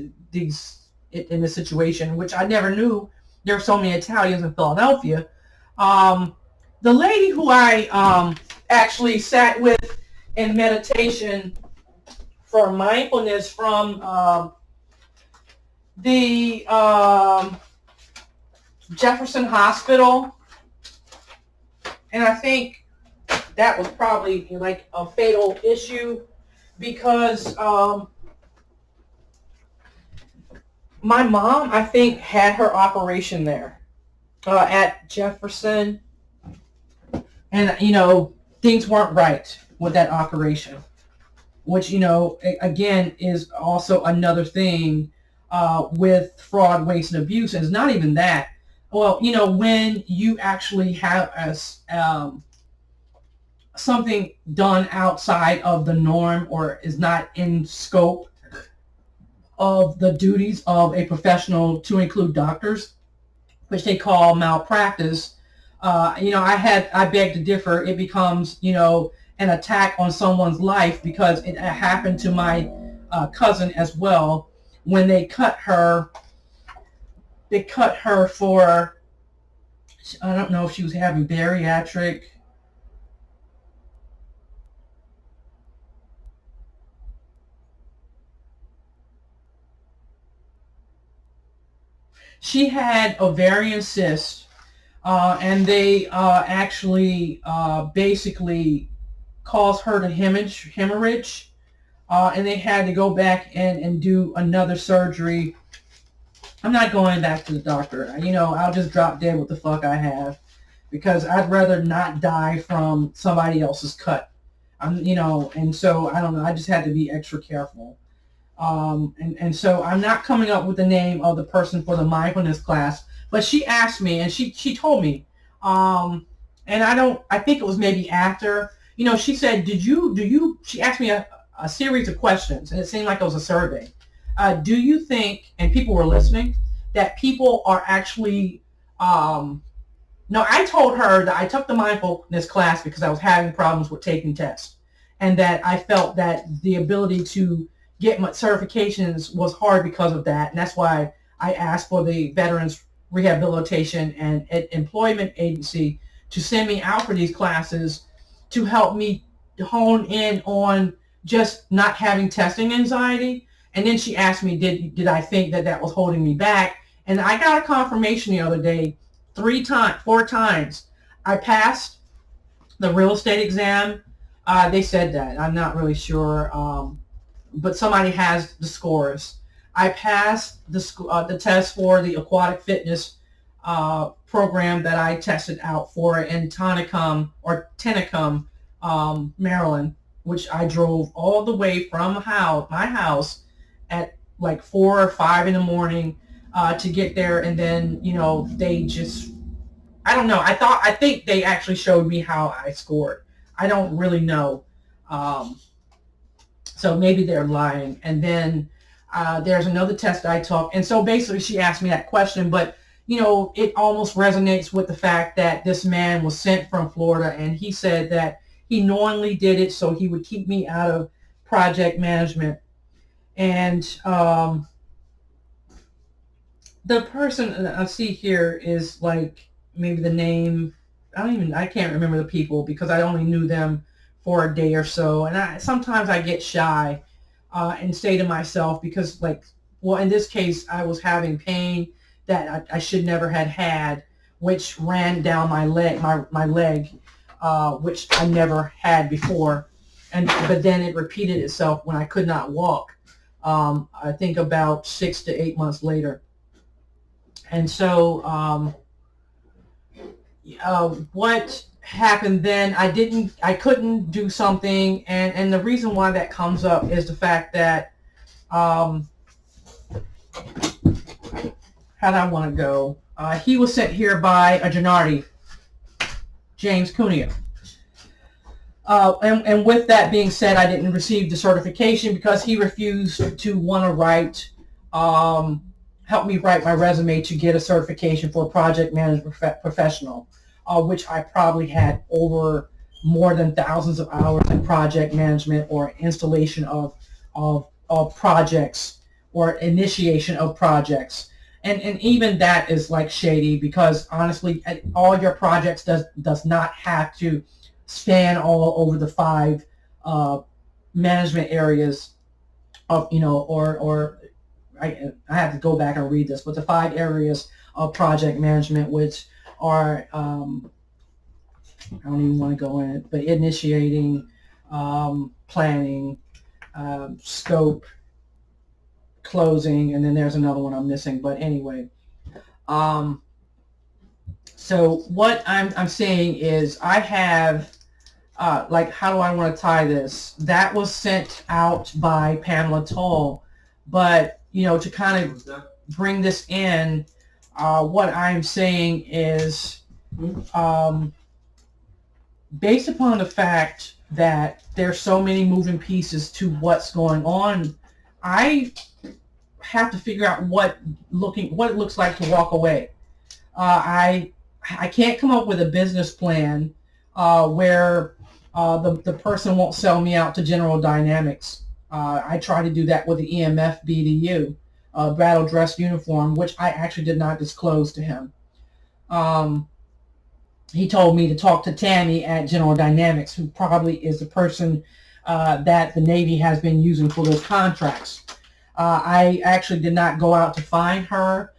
in this situation, which I never knew there were so many Italians in Philadelphia. The lady who I actually sat with in meditation for mindfulness from the Jefferson Hospital, and I think that was probably like a fatal issue because my mom, I think, had her operation there at Jefferson, and things weren't right with that operation, which again is also another thing with fraud, waste, and abuse. And it's not even that. Well, when you actually have something done outside of the norm, or is not in scope of the duties of a professional, to include doctors, which they call malpractice. I beg to differ. It becomes, an attack on someone's life, because it happened to my cousin as well. When they cut her for, I don't know if she was having bariatric. She had ovarian cysts, and they actually basically caused her to hemorrhage, and they had to go back and do another surgery. I'm not going back to the doctor. I'll just drop dead what the fuck I have, because I'd rather not die from somebody else's cut. And so I don't know. I just had to be extra careful. And so I'm not coming up with the name of the person for the mindfulness class, but she asked me, and she told me, and I think it was maybe after, she said, she asked me a series of questions, and it seemed like it was a survey. Do you think, and people were listening, that people are actually, no, I told her that I took the mindfulness class because I was having problems with taking tests, and that I felt that the ability to get my certifications was hard because of that. And that's why I asked for the Veterans Rehabilitation and Employment Agency to send me out for these classes to help me hone in on just not having testing anxiety. And then she asked me, did I think that was holding me back? And I got a confirmation the other day, 4 times. I passed the real estate exam. They said that. I'm not really sure. But somebody has the scores. I passed the test for the aquatic fitness program that I tested out for in Tennecomm, Maryland, which I drove all the way from my house at like 4 or 5 in the morning to get there. And then, they just, I don't know. I think they actually showed me how I scored. I don't really know. So maybe they're lying. And then there's another test I took. And so basically she asked me that question, but it almost resonates with the fact that this man was sent from Florida, and he said that he knowingly did it so he would keep me out of project management. And the person I see here is like maybe the name. I can't remember the people because I only knew them for a day or so. And sometimes I get shy and say to myself, because in this case, I was having pain that I should never had, which ran down my leg, my leg, which I never had before. But then it repeated itself when I could not walk. I think about 6 to 8 months later. And so what happened then, I couldn't do something. And the reason why that comes up is the fact that, how do I want to go? He was sent here by a Gennardi, James Cuneo. And with that being said, I didn't receive the certification because he refused to want to help me write my resume to get a certification for a project management professional, which I probably had over more than thousands of hours in project management or installation of projects or initiation of projects. And even that is like shady, because honestly, all your projects does not have to span all over the 5 management areas of, or I have to go back and read this, but the 5 areas of project management, which are, I don't even want to go in it, but initiating, planning, scope, closing, and then there's another one I'm missing. But anyway, so what I'm saying is I have, how do I want to tie this? That was sent out by Pamela Toll, but to kind of bring this in, what I'm saying is, based upon the fact that there's so many moving pieces to what's going on, I have to figure out what it looks like to walk away. I can't come up with a business plan where the person won't sell me out to General Dynamics. I tried to do that with the EMF BDU, battle dress uniform, which I actually did not disclose to him. He told me to talk to Tammy at General Dynamics, who probably is the person that the Navy has been using for those contracts. I actually did not go out to find her,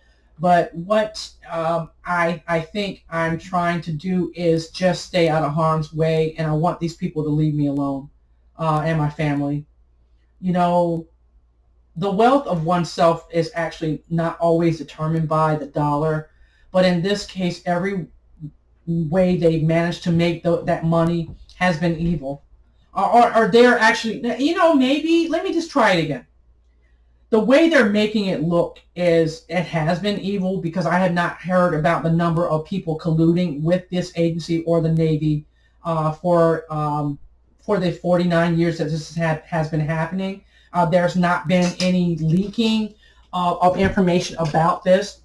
But what I think I'm trying to do is just stay out of harm's way, and I want these people to leave me alone, and my family. You know, the wealth of oneself is actually not always determined by the dollar, but in this case, every way they managed to make that money has been evil. Or they're actually, maybe, let me just try it again. The way they're making it look is it has been evil, because I have not heard about the number of people colluding with this agency or the Navy for the 49 years that this has been happening. There's not been any leaking of information about this.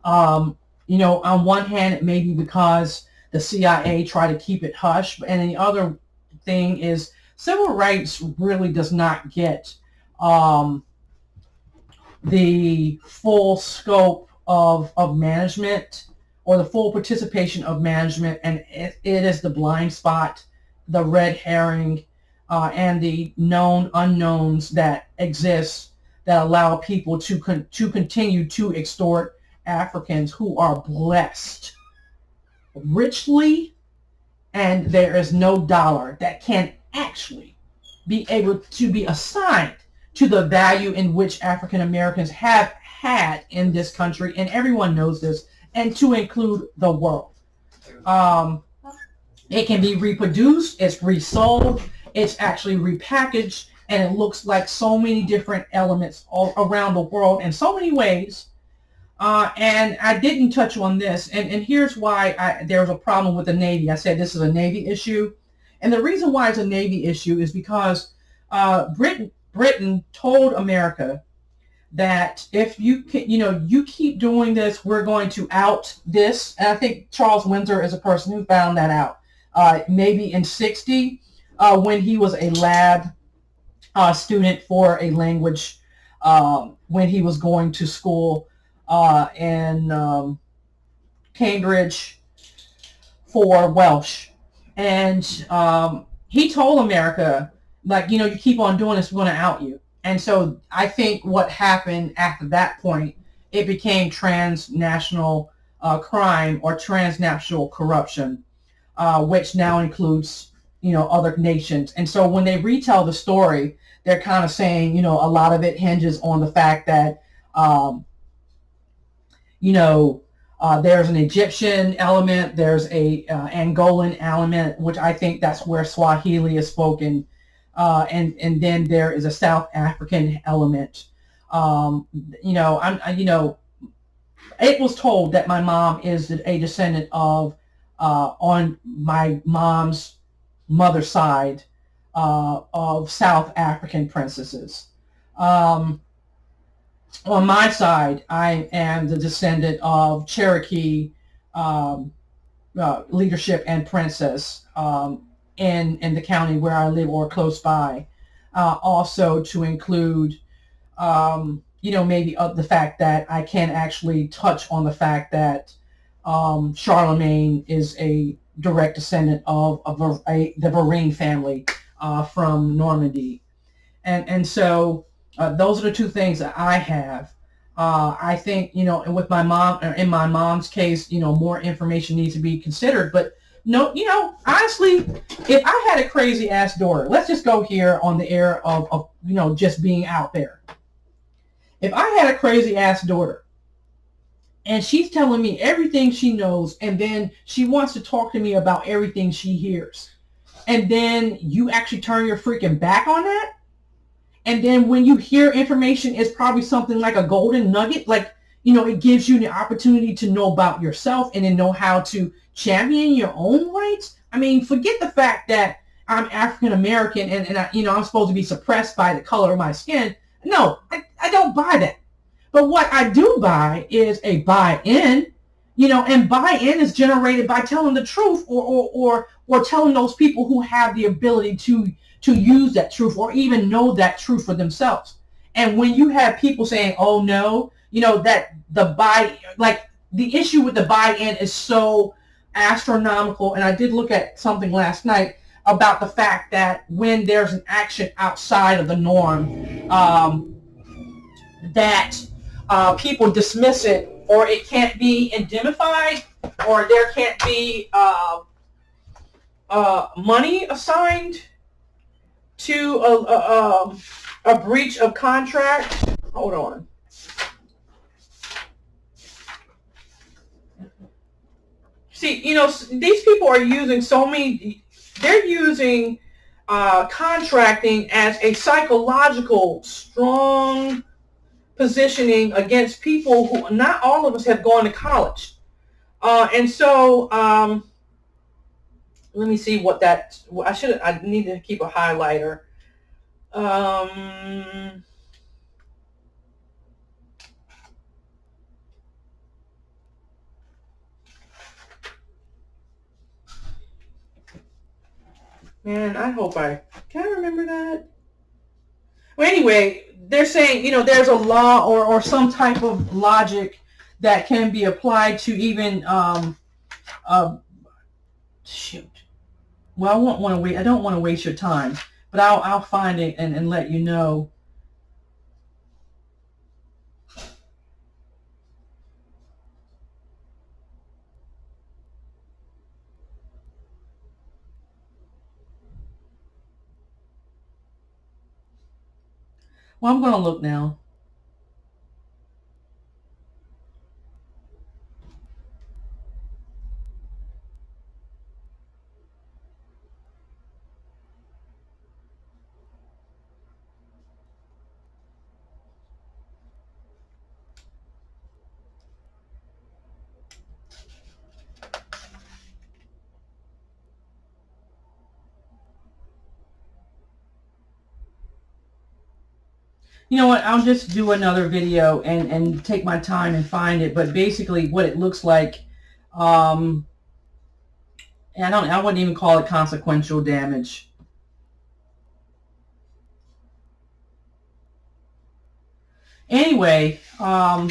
On one hand, it may be because the CIA tried to keep it hush, and the other thing is civil rights really does not get the full scope of management, or the full participation of management, and it is the blind spot, the red herring, and the known unknowns that exist that allow people to continue to extort Africans who are blessed richly, and there is no dollar that can actually be able to be assigned to the value in which African Americans have had in this country, and everyone knows this, and to include the world. It can be reproduced, it's resold, it's actually repackaged, and it looks like so many different elements all around the world in so many ways. And I didn't touch on this, and here's why there's a problem with the Navy. I said this is a Navy issue, and the reason why it's a Navy issue is because Britain told America that if you keep doing this, we're going to out this. And I think Charles Windsor is a person who found that out. Maybe in '60, when he was a lab student for a language, when he was going to school in Cambridge for Welsh. And he told America, like, you keep on doing this, we're going to out you. And so I think what happened after that point, it became transnational crime or transnational corruption, which now includes, other nations. And so when they retell the story, they're kind of saying, a lot of it hinges on the fact that, there's an Egyptian element, there's a Angolan element, which I think that's where Swahili is spoken, and then there is a South African element. It was told that my mom is a descendant of, on my mom's mother's side, of South African princesses. On my side, I am the descendant of Cherokee leadership and princess in the county where I live or close by. Also to include, maybe the fact that I can actually touch on the fact that Charlemagne is a direct descendant of the Varine family from Normandy. And so those are the two things that I have. I think, with my mom, in my mom's case, more information needs to be considered. But no, honestly, if I had a crazy ass daughter, let's just go here on the air of just being out there. If I had a crazy ass daughter and she's telling me everything she knows, and then she wants to talk to me about everything she hears, and then you actually turn your freaking back on that, and then when you hear information, it's probably something like a golden nugget, like, it gives you the opportunity to know about yourself and then know how to champion your own rights. I mean, forget the fact that I'm African American and I'm supposed to be suppressed by the color of my skin. No, I don't buy that. But what I do buy is a buy-in, and buy-in is generated by telling the truth, or telling those people who have the ability to use that truth or even know that truth for themselves. And when you have people saying, oh no, that the issue with the buy-in is so astronomical. And I did look at something last night about the fact that when there's an action outside of the norm, that people dismiss it, or it can't be indemnified, or there can't be money assigned to a breach of contract. Hold on. See, these people are using so many. They're using contracting as a psychological strong positioning against people who not all of us have gone to college. And so let me see what that. I need to keep a highlighter. Um, Man, I hope can I remember that? Well, anyway, they're saying, there's a law or some type of logic that can be applied to even, uh, shoot. Well, I don't want to waste your time, but I'll find it and let you know. Well, I'm going to look now. You know what? I'll just do another video and take my time and find it. But basically, what it looks like, and I wouldn't even call it consequential damage. Anyway, you know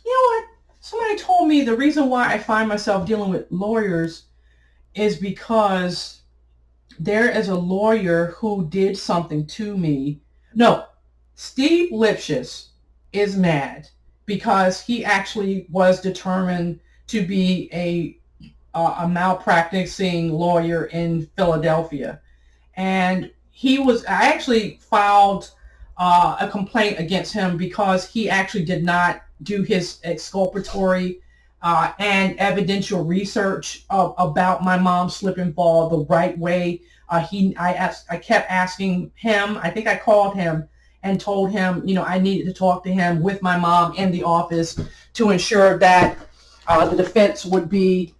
what? Somebody told me the reason why I find myself dealing with lawyers is because there is a lawyer who did something to me. No, Steve Lipschitz is mad because he actually was determined to be a malpracticing lawyer in Philadelphia. And I actually filed a complaint against him because he actually did not do his exculpatory and evidential research about my mom's slip and fall the right way. I kept asking him. I think I called him and told him, I needed to talk to him with my mom in the office to ensure that the defense would be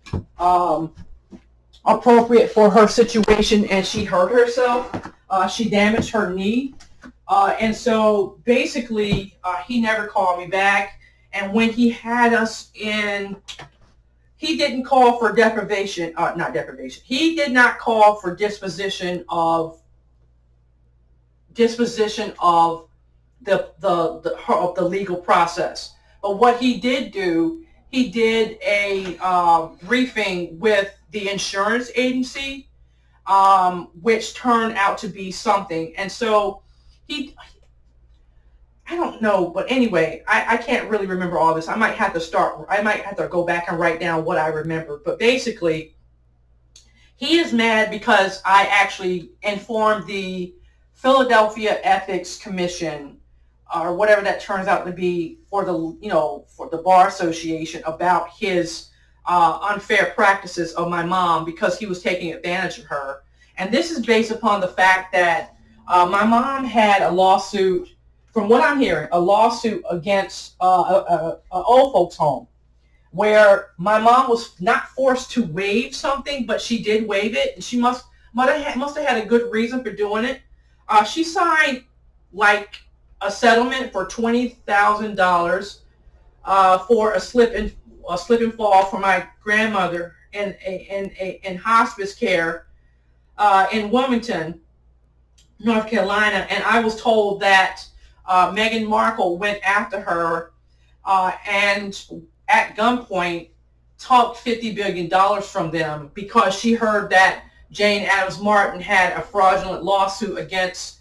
appropriate for her situation. And she hurt herself. She damaged her knee. And so basically, he never called me back. And when he had us in, he didn't call for deprivation, not deprivation. He did not call for disposition of the legal process. But what he did do, he did a briefing with the insurance agency, which turned out to be something. And so I don't know, but anyway, I can't really remember all this. I might have to go back and write down what I remember. But basically, he is mad because I actually informed the Philadelphia Ethics Commission, or whatever that turns out to be, for the Bar Association, about his unfair practices of my mom because he was taking advantage of her. And this is based upon the fact that my mom had a lawsuit, from what I'm hearing, a lawsuit against an old folks home, where my mom was not forced to waive something, but she did waive it, and she must have had a good reason for doing it. She signed like a settlement for $20,000 for a slip and fall for my grandmother in hospice care in Wilmington, North Carolina. And I was told that Meghan Markle went after her and at gunpoint took $50 billion from them because she heard that Jane Addams Martin had a fraudulent lawsuit against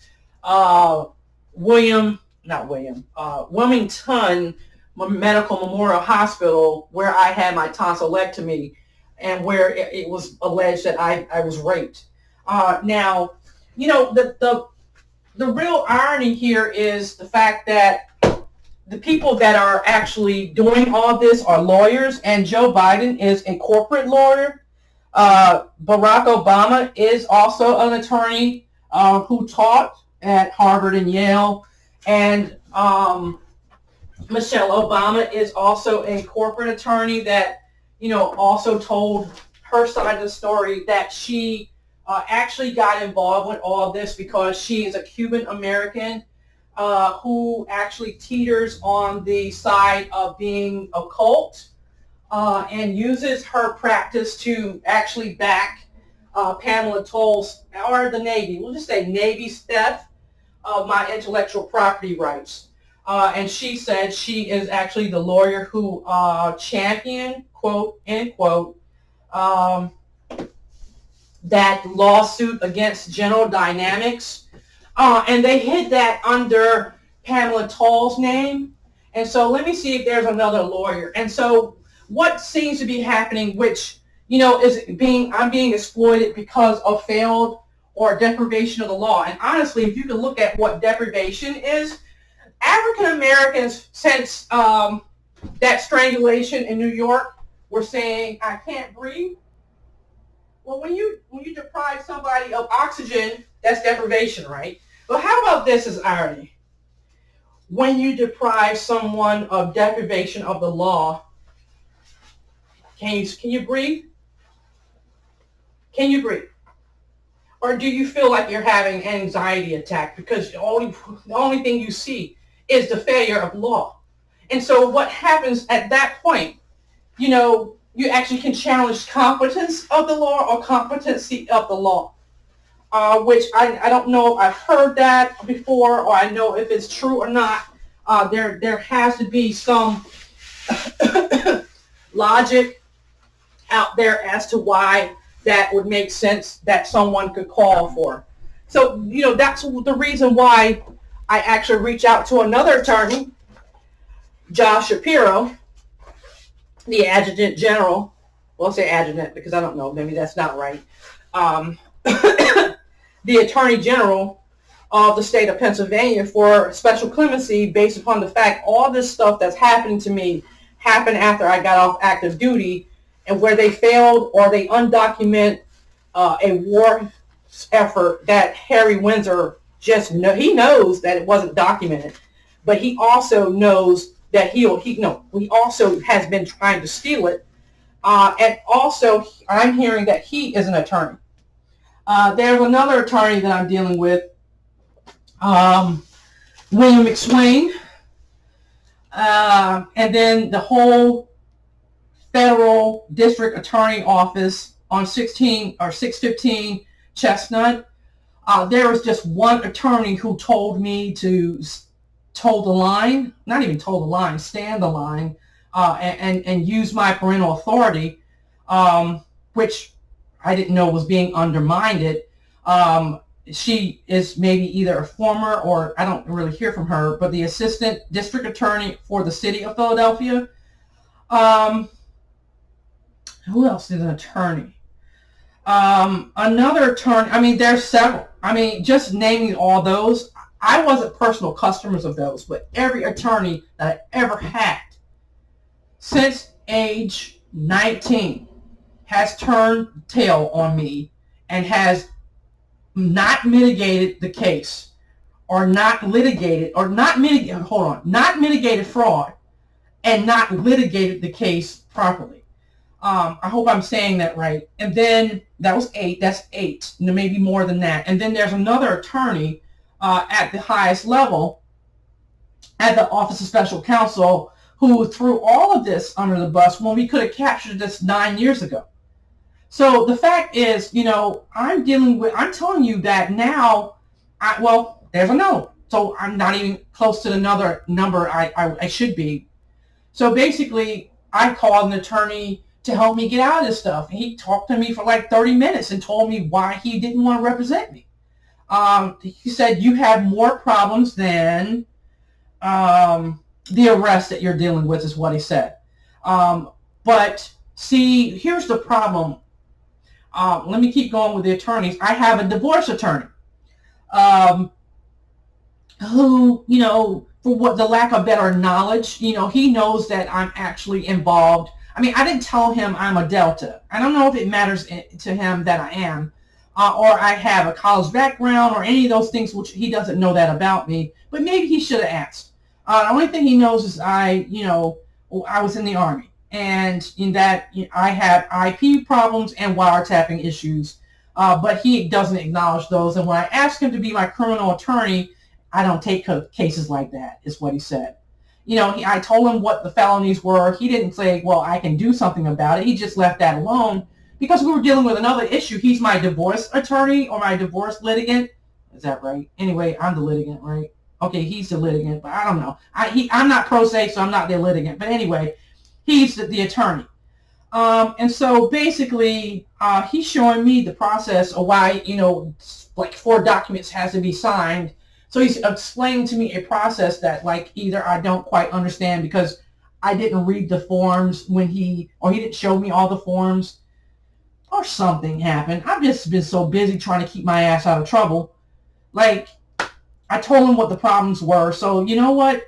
Wilmington Medical Memorial Hospital, where I had my tonsillectomy and where it was alleged that I was raped. Now, the real irony here is the fact that the people that are actually doing all this are lawyers, and Joe Biden is a corporate lawyer. Barack Obama is also an attorney who taught at Harvard and Yale, and Michelle Obama is also a corporate attorney that, also told her side of the story that she actually got involved with all of this because she is a Cuban American who actually teeters on the side of being a cult and uses her practice to actually back Pamela Toll's, or the Navy, we'll just say Navy's theft of my intellectual property rights. And she said she is actually the lawyer who championed, quote, end quote, that lawsuit against General Dynamics. And they hid that under Pamela Toll's name. And so let me see if there's another lawyer. And so what seems to be happening, which, I'm being exploited because of failed or deprivation of the law. And honestly, if you can look at what deprivation is, African Americans, since that strangulation in New York, were saying, I can't breathe. Well, when you deprive somebody of oxygen, that's deprivation, right? But how about this as irony? When you deprive someone of deprivation of the law, can you breathe? Can you breathe? Or do you feel like you're having an anxiety attack because the only thing you see is the failure of law? And so what happens at that point, you actually can challenge competence of the law or competency of the law, which I don't know if I've heard that before, or I know if it's true or not. There has to be some logic out there as to why that would make sense that someone could call for. So, that's the reason why I actually reached out to another attorney, Josh Shapiro, the Adjutant General. Well, I'll say Adjutant because I don't know, maybe that's not right. The Attorney General of the state of Pennsylvania for special clemency based upon the fact all this stuff that's happening to me happened after I got off active duty, and where they failed or they undocument a war effort that Harry Windsor he knows that it wasn't documented, but he also knows that he also has been trying to steal it. And also, I'm hearing that he is an attorney. There's another attorney that I'm dealing with, William McSwain, and then the whole federal district attorney office on 615 Chestnut. There was just one attorney who told me to stand the line, and use my parental authority, which I didn't know was being undermined. She is maybe either a former, or I don't really hear from her, but the assistant district attorney for the city of Philadelphia. Who else is an attorney? Another attorney. There's several. Just naming all those, I wasn't personal customers of those, but every attorney that I ever had since age 19 has turned tail on me and has not mitigated the case, or not mitigated fraud, and not litigated the case properly. I hope I'm saying that right. And then that was 8. That's 8. Maybe more than that. And then there's another attorney at the highest level at the Office of Special Counsel who threw all of this under the bus when we could have captured this 9 years ago. So the fact is, I'm telling you that now, there's a no. So I'm not even close to another number I should be. So basically, I called an attorney to help me get out of this stuff. He talked to me for like 30 minutes and told me why he didn't want to represent me. He said, you have more problems than the arrest that you're dealing with, is what he said. But see, here's the problem. Let me keep going with the attorneys. I have a divorce attorney um, who, for what the lack of better knowledge, he knows that I'm actually involved. I mean, I didn't tell him I'm a Delta. I don't know if it matters to him that I am, or I have a college background, or any of those things, which he doesn't know that about me. But maybe he should have asked. The only thing he knows is I was in the Army, and in that I had IP problems and wiretapping issues. But he doesn't acknowledge those. And when I asked him to be my criminal attorney, I don't take cases like that, is what he said. I told him what the felonies were. He didn't say, well, I can do something about it. He just left that alone because we were dealing with another issue. He's my divorce attorney, or my divorce litigant. Is that right? Anyway, I'm the litigant, right? Okay, he's the litigant, but I don't know. I'm not pro se, so I'm not the litigant. But anyway, he's the attorney. And so basically, he's showing me the process of why, like 4 documents has to be signed. So he's explaining to me a process that, like, either I don't quite understand because I didn't read the forms or he didn't show me all the forms, or something happened. I've just been so busy trying to keep my ass out of trouble. Like, I told him what the problems were. So you know what?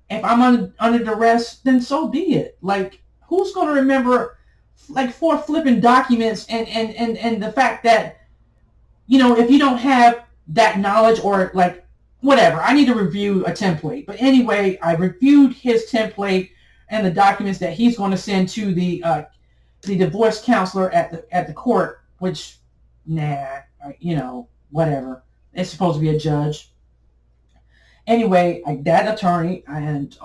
If I'm under duress, then so be it. Like, who's going to remember like 4 flipping documents, and the fact that, if you don't have that knowledge, or like, whatever, I need to review a template. But anyway, I reviewed his template and the documents that he's going to send to the divorce counselor at the court, which, whatever. It's supposed to be a judge. Anyway, that attorney, and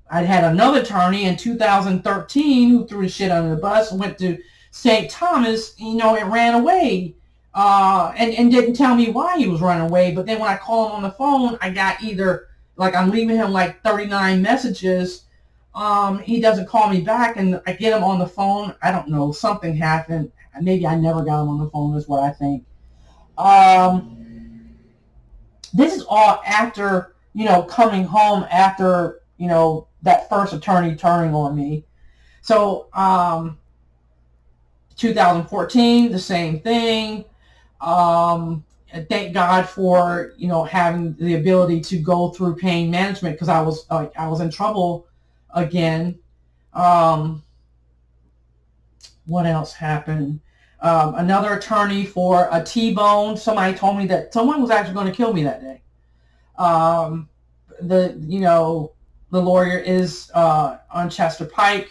I had another attorney in 2013 who threw the shit under the bus, went to St. Thomas, and ran away, and didn't tell me why he was running away. But then when I call him on the phone, I got either, like, I'm leaving him like 39 messages. He doesn't call me back, and I get him on the phone. I don't know, something happened. Maybe I never got him on the phone, is what I think. This is all after, coming home after, that first attorney turning on me. So 2014, the same thing. Thank God for, having the ability to go through pain management, because I was in trouble again. What else happened? Another attorney for a T-bone. Somebody told me that someone was actually going to kill me that day. The lawyer is on Chester Pike.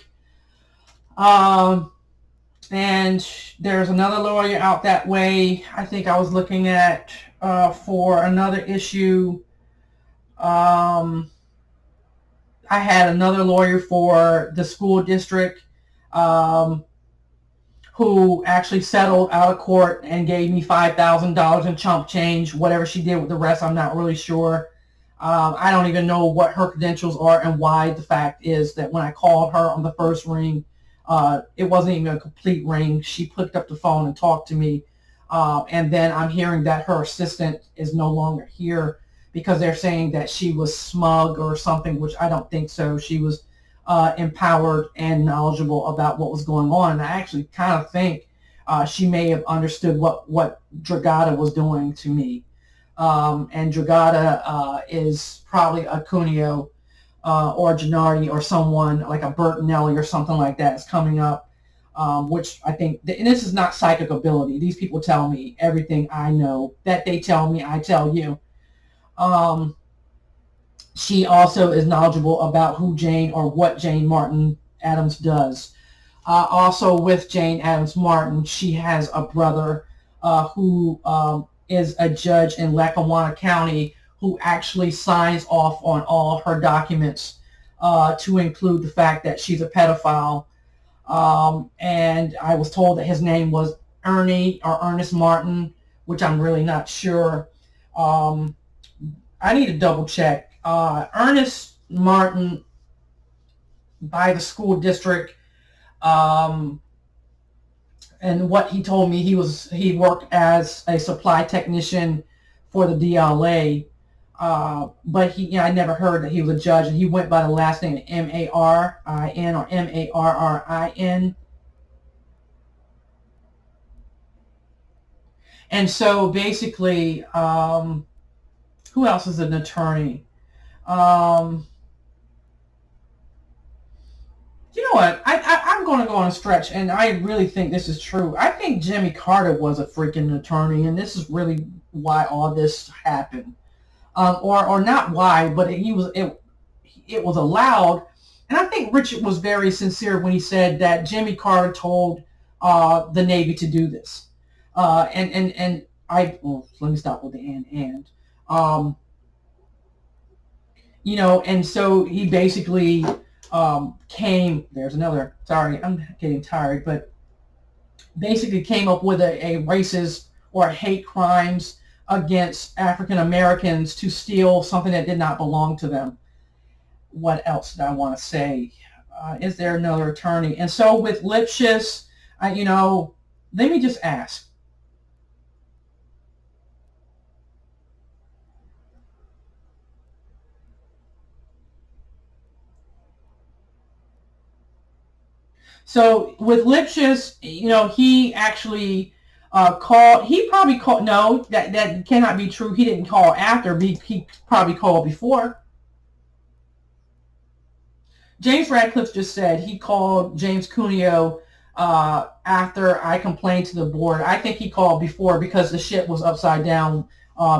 And there's another lawyer out that way. I think I was looking at for another issue. I had another lawyer for the school district. Who actually settled out of court and gave me $5,000 in chump change. Whatever she did with the rest, I'm not really sure. I don't even know what her credentials are, and why. The fact is that when I called her on the first ring, it wasn't even a complete ring. She picked up the phone and talked to me. And then I'm hearing that her assistant is no longer here because they're saying that she was smug or something, which I don't think so. She was empowered and knowledgeable about what was going on. And I actually kind of think she may have understood what Dragata was doing to me. And Dragata is probably a Cuneo or Gennardi, or someone like a Bertinelli or something like that is coming up, which I think, and this is not psychic ability. These people tell me everything I know. That they tell me, I tell you. She also is knowledgeable about who Jane, or what Jane Martin Adams does. Also with Jane Adams Martin, she has a brother who is a judge in Lackawanna County, who actually signs off on all her documents, to include the fact that she's a pedophile. And I was told that his name was Ernie or Ernest Martin, which I'm really not sure. I need to double check. Ernest Martin, by the school district, and what he told me, he worked as a supply technician for the DLA. But I never heard that he was a judge, and he went by the last name Marin or Marrin. And so basically, who else is an attorney? Um, you know what? I'm going to go on a stretch, and I really think this is true. I think Jimmy Carter was a freaking attorney, and this is really why all this happened. Or not why, but it was allowed. And I think Richard was very sincere when he said that Jimmy Carter told the Navy to do this. And well, let me stop with the and. Um, and so he basically came, there's another, sorry, I'm getting tired, but basically came up with a racist or hate crimes against African Americans to steal something that did not belong to them. What else did I want to say? Is there another attorney? And so with Lipschitz, let me just ask. So with Lipschitz, he actually called. He probably called. No, that cannot be true. He didn't call after. He probably called before. James Radcliffe just said he called James Cuneo after I complained to the board. I think he called before because the shit was upside down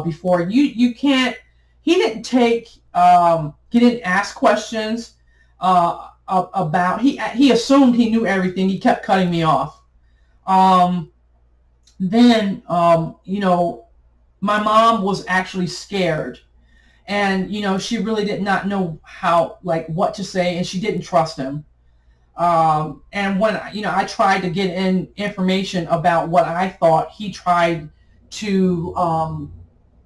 before. You can't. He didn't take. He didn't ask questions about. He assumed he knew everything. He kept cutting me off. Um, then my mom was actually scared, and she really did not know how, like, what to say, and she didn't trust him. And when I tried to get in information about what I thought, he tried to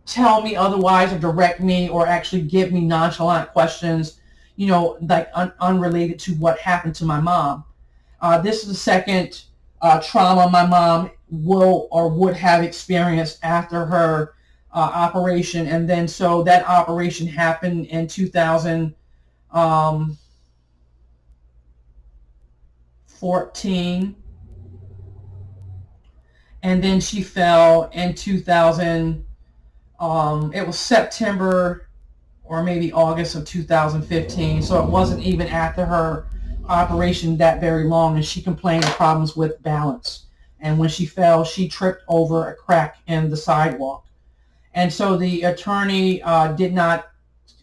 tell me otherwise, or direct me, or actually give me nonchalant questions, like unrelated to what happened to my mom. This is the second trauma my mom will or would have experienced after her operation. And then so that operation happened in 2014, and then she fell in 2000. It was September or maybe August of 2015. So it wasn't even after her operation that very long, and she complained of problems with balance. And when she fell, she tripped over a crack in the sidewalk. And so the attorney did not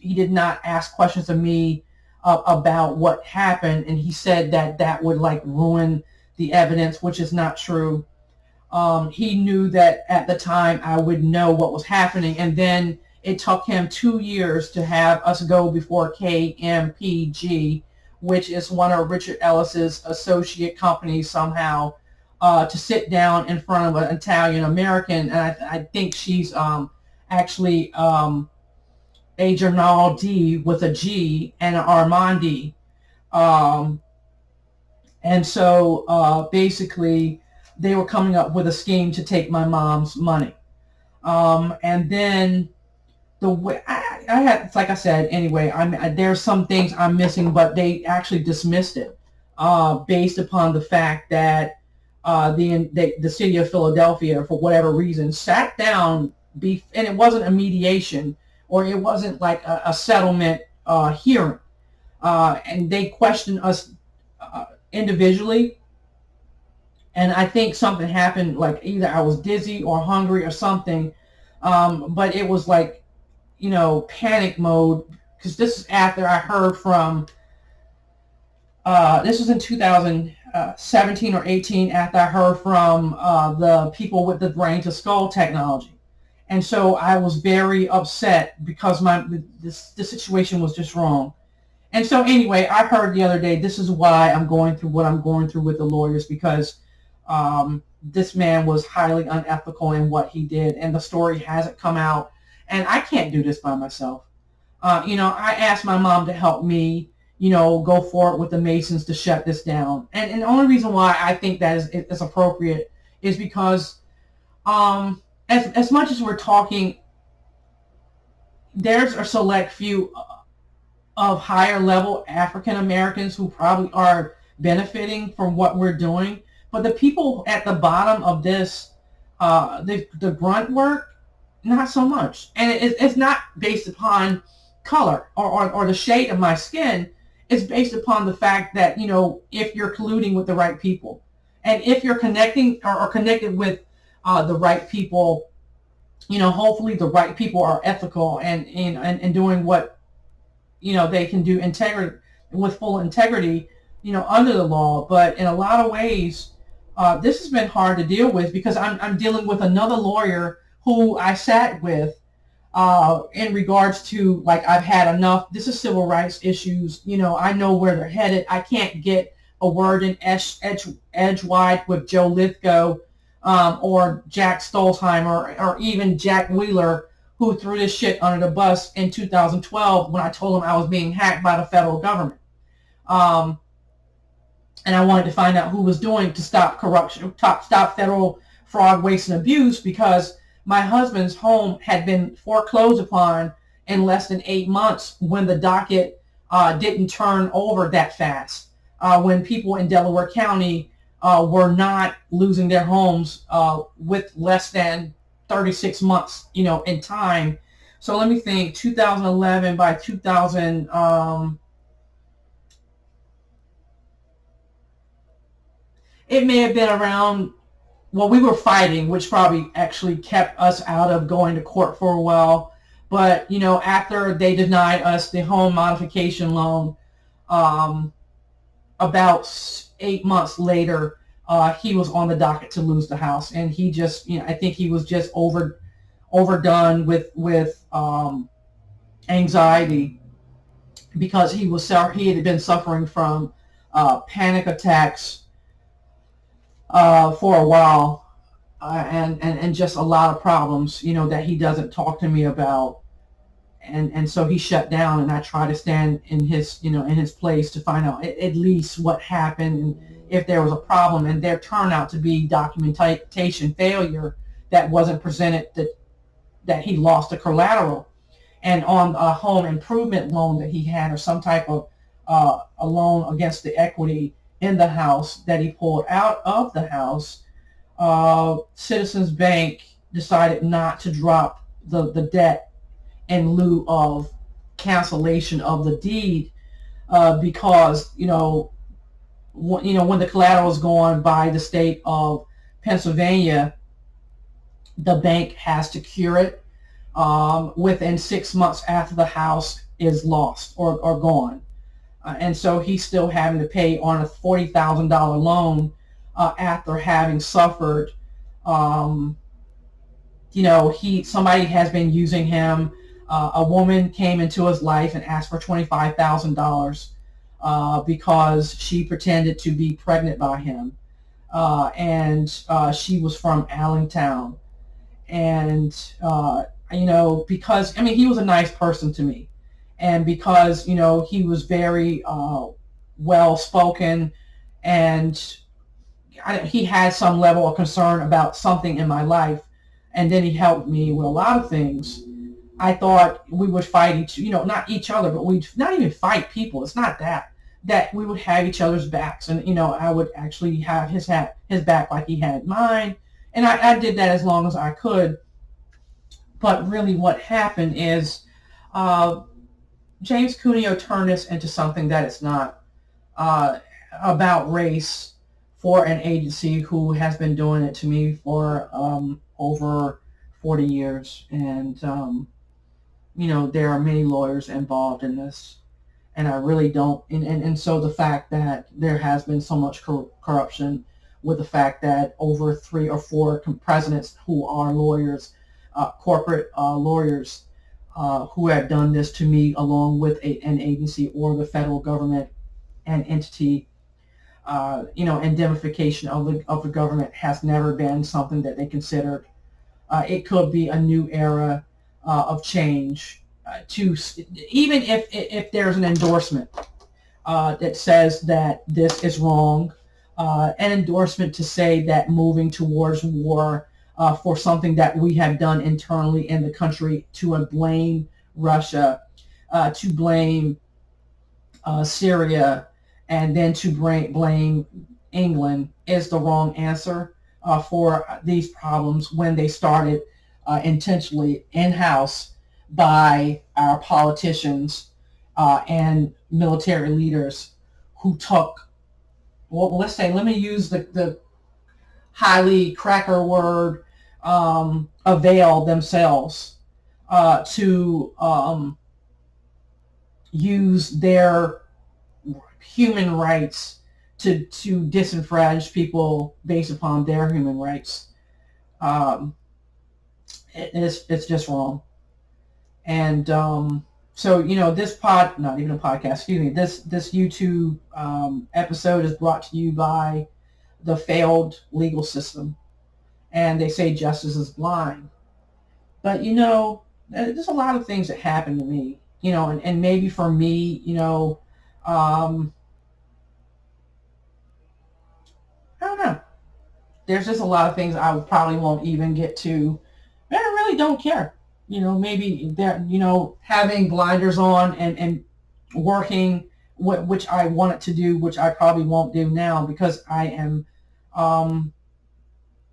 ask questions of me about what happened, and he said that would like ruin the evidence, which is not true. He knew that at the time I would know what was happening, and then it took him 2 years to have us go before KMPG, which is one of Richard Ellis's associate companies somehow, to sit down in front of an Italian American, and I think she's actually a Gernaldi with a G and an Armandi. Um, and so basically they were coming up with a scheme to take my mom's money. And then the way I had, like I said, anyway, there's some things I'm missing, but they actually dismissed it based upon the fact that the city of Philadelphia, for whatever reason, sat down, and it wasn't a mediation, or it wasn't like a settlement hearing, and they questioned us individually. And I think something happened, like either I was dizzy or hungry or something, but it was like, panic mode, because this is after I heard from, this was in 2017 or 18, after I heard from the people with the brain to skull technology. And so I was very upset because the situation was just wrong. And so anyway, I heard the other day, this is why I'm going through what I'm going through with the lawyers, because this man was highly unethical in what he did, and the story hasn't come out, and I can't do this by myself. I asked my mom to help me, go forward with the Masons to shut this down. And the only reason why I think that is appropriate is because as much as we're talking, there's a select few of higher level African Americans who probably are benefiting from what we're doing. But the people at the bottom of this, the grunt work, not so much. And it's not based upon color or the shade of my skin. It's based upon the fact that, if you're colluding with the right people, and if you're connecting or connected with the right people, hopefully the right people are ethical and doing what they can do with full integrity, under the law. But in a lot of ways, this has been hard to deal with because I'm dealing with another lawyer who I sat with in regards to, like, I've had enough. This is civil rights issues. I know where they're headed. I can't get a word in edgewise with Joe Lithgow, or Jack Stolzheimer, or even Jack Wheeler, who threw this shit under the bus in 2012 when I told him I was being hacked by the federal government. Um, and I wanted to find out who was doing to stop corruption, stop federal fraud, waste, and abuse, because my husband's home had been foreclosed upon in less than 8 months when the docket didn't turn over that fast. When people in Delaware County were not losing their homes with less than 36 months, in time. So let me think. 2011 by 2000. It may have been around. Well, we were fighting, which probably actually kept us out of going to court for a while. But after they denied us the home modification loan, um, about 8 months later, he was on the docket to lose the house, and he just, I think he was just overdone with anxiety, because he had been suffering from panic attacks for a while, and just a lot of problems, that he doesn't talk to me about. And so he shut down, and I try to stand in his place to find out at least what happened and if there was a problem. And there turned out to be documentation failure that wasn't presented, that he lost the collateral. And on a home improvement loan that he had, or some type of a loan against the equity in the house that he pulled out of the house, Citizens Bank decided not to drop the debt in lieu of cancellation of the deed, because when the collateral is gone by the state of Pennsylvania, the bank has to cure it within 6 months after the house is lost or gone. And so he's still having to pay on a $40,000 loan after having suffered. Somebody has been using him. A woman came into his life and asked for $25,000 because she pretended to be pregnant by him, and she was from Allentown. And because he was a nice person to me, and because he was very well spoken, and he had some level of concern about something in my life, and then he helped me with a lot of things. I thought we would fight not each other, but we'd not even fight people. It's not that we would have each other's backs, and I would actually have his back like he had mine, and I did that as long as I could. But really, what happened is James Cuneo turned this into something that it's not, about race, for an agency who has been doing it to me for over 40 years. And there are many lawyers involved in this, and I really don't. And so the fact that there has been so much corruption, with the fact that over 3 or 4 presidents who are lawyers, corporate lawyers, who have done this to me, along with an agency or the federal government and entity, indemnification of the government has never been something that they considered. It could be a new era of change, to even if there's an endorsement that says that this is wrong, an endorsement to say that moving towards war for something that we have done internally in the country to blame Russia, to blame Syria, and then to blame England is the wrong answer for these problems when they started intentionally in-house by our politicians and military leaders who took, well, let's say, let me use the highly cracker word, avail themselves to use their human rights to disenfranchise people based upon their human rights. Um, it's just wrong. And so, this not even a podcast, excuse me, this YouTube episode is brought to you by the failed legal system. And they say justice is blind. But, there's a lot of things that happen to me, and maybe for me, um, I don't know. There's just a lot of things I probably won't even get to. I really don't care. Maybe that, having blinders on and working, which I wanted to do, which I probably won't do now because I am um,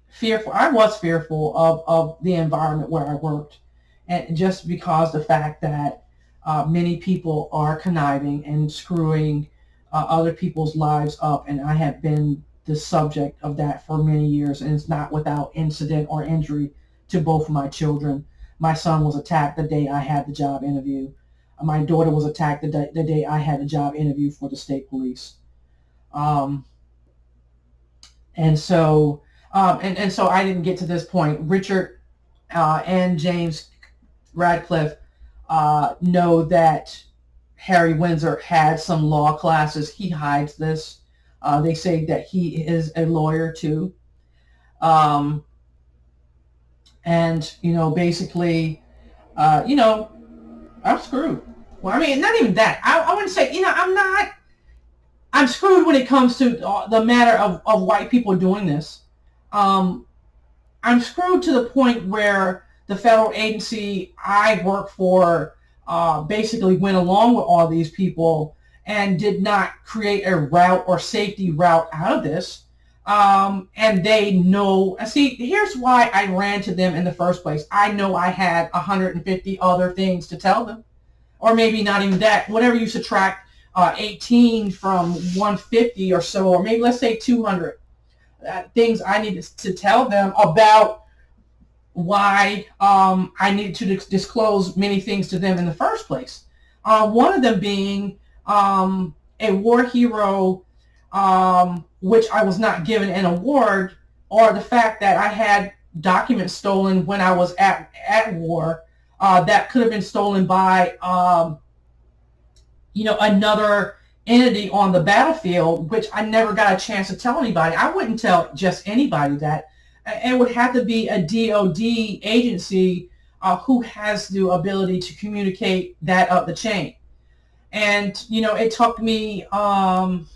fearful. I was fearful of the environment where I worked. And just because the fact that many people are conniving and screwing other people's lives up. And I have been the subject of that for many years. And it's not without incident or injury to both of my children. My son was attacked the day I had the job interview. My daughter was attacked the day I had the job interview for the state police. Um, and so and so I didn't get to this point. Richard and James Radcliffe know that Harry Windsor had some law classes. He hides this. They say that he is a lawyer too. Um, and, basically, I'm screwed. Well, I mean, not even that. I wouldn't say, I'm screwed when it comes to the matter of white people doing this. Um, I'm screwed to the point where the federal agency I work for basically went along with all these people and did not create a route or safety route out of this. And they know, see, here's why I ran to them in the first place. I know I had 150 other things to tell them, or maybe not even that. Whatever you subtract 18 from 150 or so, or maybe let's say 200 things I needed to tell them about why I needed to disclose many things to them in the first place. One of them being a war hero, which I was not given an award, or the fact that I had documents stolen when I was at war that could have been stolen by another entity on the battlefield, which I never got a chance to tell anybody. I wouldn't tell just anybody that. It would have to be a DOD agency who has the ability to communicate that up the chain. And, it took me from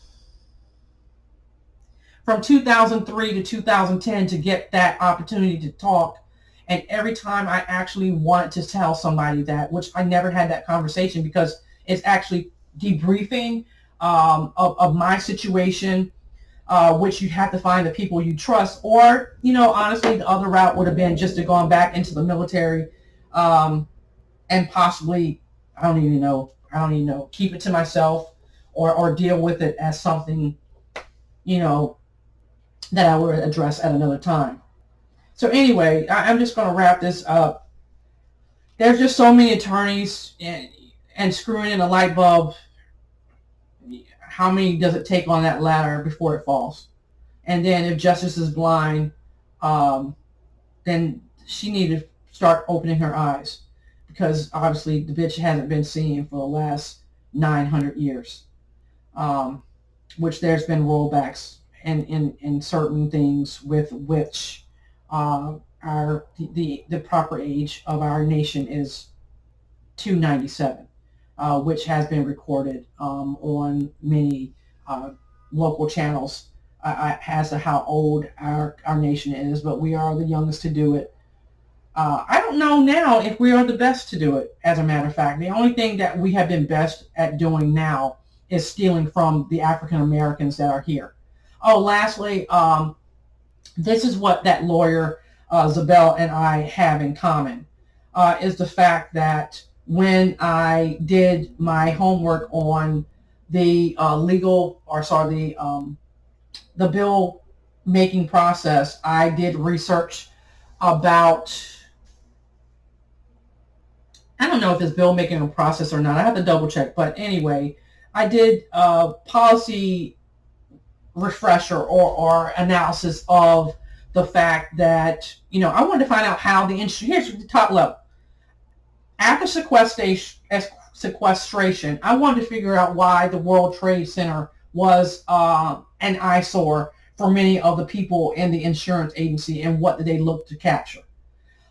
2003 to 2010 to get that opportunity to talk. And every time I actually wanted to tell somebody that, which I never had that conversation because it's actually debriefing of my situation, which you have to find the people you trust, or, honestly, the other route would have been just to go back into the military and possibly, I don't even know, keep it to myself or deal with it as something, that I would address at another time. So anyway, I'm just going to wrap this up. There's just so many attorneys and screwing in a light bulb. How many does it take on that ladder before it falls? And then if justice is blind, then she needed to start opening her eyes, because obviously the bitch hasn't been seen for the last 900 years, which there's been rollbacks in certain things with which the proper age of our nation is 297, which has been recorded on many local channels as to how old our nation is, but we are the youngest to do it. I don't know now if we are the best to do it, as a matter of fact. The only thing that we have been best at doing now is stealing from the African Americans that are here. Oh, lastly, this is what that lawyer, Zabel, and I have in common, is the fact that when I did my homework on the the bill making process, I did research about, I don't know if it's bill making a process or not. I have to double check. But anyway, I did a policy refresher or analysis of the fact that, I wanted to find out how here's the top level. After sequestration, I wanted to figure out why the World Trade Center was an eyesore for many of the people in the insurance agency, and what did they look to capture.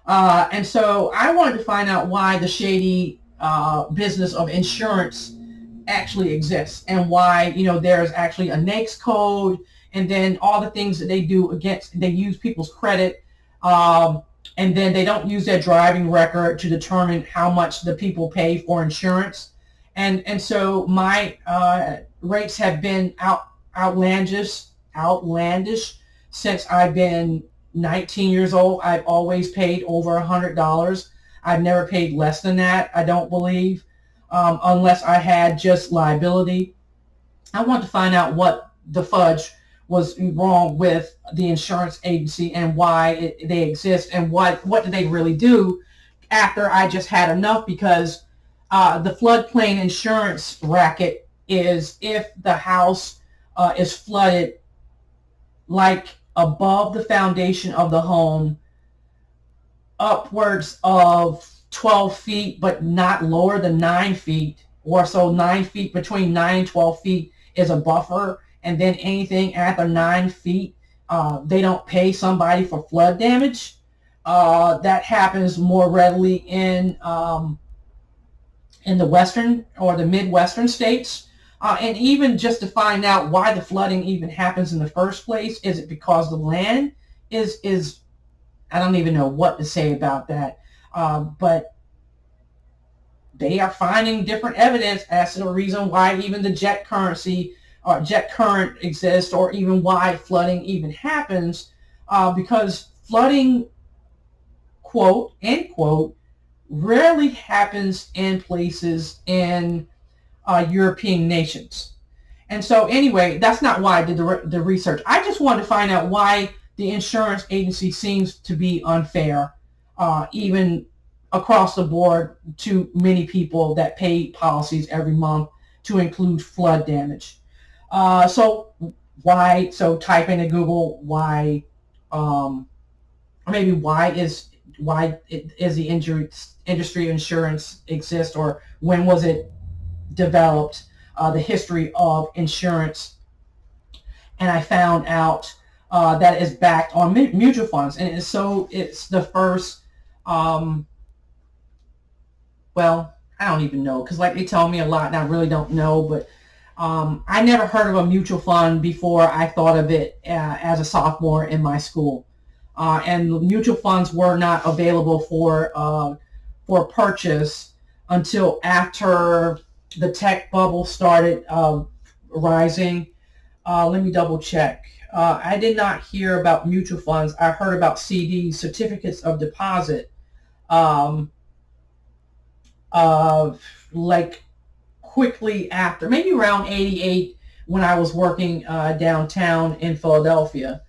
And so I wanted to find out why the shady business of insurance actually exists, and why, there's actually a NAICS code, and then all the things that they do they use people's credit, and then they don't use their driving record to determine how much the people pay for insurance. And so my rates have been outlandish since I've been 19 years old. I've always paid over $100. I've never paid less than that, I don't believe, unless I had just liability. I want to find out what the fudge was wrong with the insurance agency, and why they exist, and what do they really do, after I just had enough. Because the floodplain insurance racket is, if the house is flooded like above the foundation of the home, upwards of 12 feet, but not lower than 9 feet, or so 9 feet, between 9 and 12 feet is a buffer. And then anything after 9 feet, they don't pay somebody for flood damage. That happens more readily in the western or the Midwestern states. And even just to find out why the flooding even happens in the first place. Is it because the land is I don't even know what to say about that. But they are finding different evidence as to the reason why even the jet current exists, or even why flooding even happens, because flooding, quote, end quote, rarely happens in places in European nations. And so anyway, that's not why I did the research. I just wanted to find out why the insurance agency seems to be unfair, even across the board, to many people that pay policies every month to include flood damage. So type into Google why, maybe why is the industry insurance exist, or when was it developed, the history of insurance. And I found out that is backed on mutual funds, and it's the first, well, I don't even know, because like they tell me a lot and I really don't know, but I never heard of a mutual fund before I thought of it as a sophomore in my school. And mutual funds were not available for purchase until after the tech bubble started rising. Let me double check. I did not hear about mutual funds. I heard about CDs, certificates of deposit, like quickly after, maybe around 88, when I was working downtown in Philadelphia.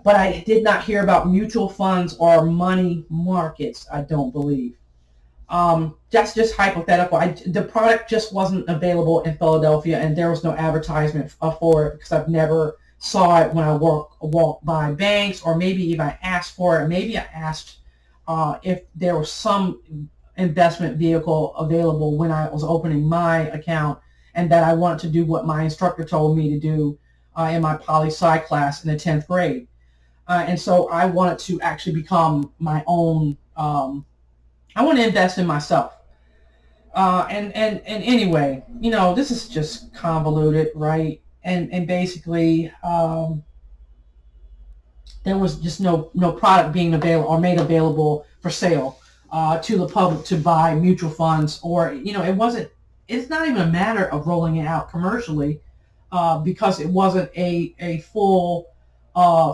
But I did not hear about mutual funds or money markets, I don't believe. That's just hypothetical. The product just wasn't available in Philadelphia, and there was no advertisement for it, because I've never saw it when I walked by banks, or maybe if I asked for it, maybe I asked if there was some investment vehicle available when I was opening my account, and that I wanted to do what my instructor told me to do in my poli-sci class in the 10th grade. And so I wanted to actually become my own, I want to invest in myself. And anyway, this is just convoluted, right? And basically, there was just no product being available or made available for sale to the public to buy mutual funds, or it's not even a matter of rolling it out commercially, because it wasn't a full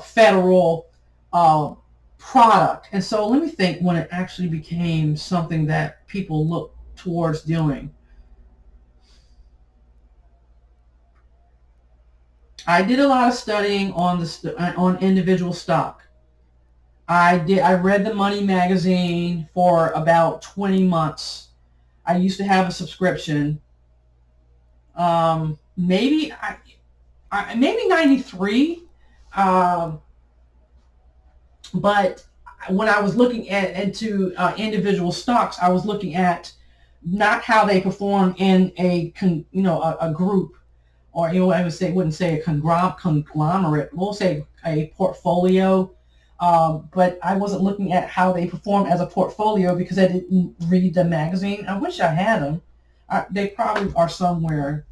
federal uh, product. And so let me think when it actually became something that people look towards doing. I did a lot of studying on on individual stock. I read the Money magazine for about 20 months. I used to have a subscription. Maybe maybe 93. Um, but when I was looking into individual stocks, I was looking at not how they perform in a group, or I wouldn't say a conglomerate. We'll say a portfolio. But I wasn't looking at how they perform as a portfolio because I didn't read the magazine. I wish I had them. They probably are somewhere.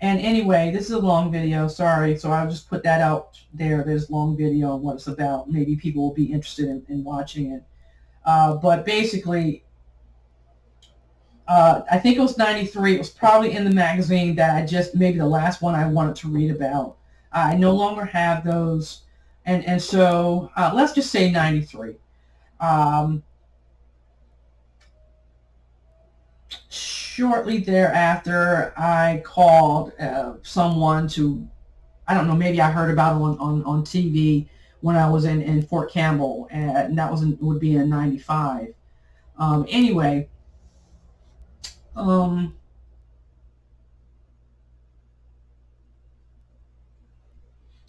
And anyway, this is a long video. Sorry, so I'll just put that out there. There's a long video on what it's about. Maybe people will be interested in watching it. But basically, I think it was 93. It was probably in the magazine that maybe the last one I wanted to read about. I no longer have those. And so let's just say 93. Um, Shortly thereafter, I called someone to, I don't know, maybe I heard about it on TV when I was in Fort Campbell, and that would be in 95. Anyway, um,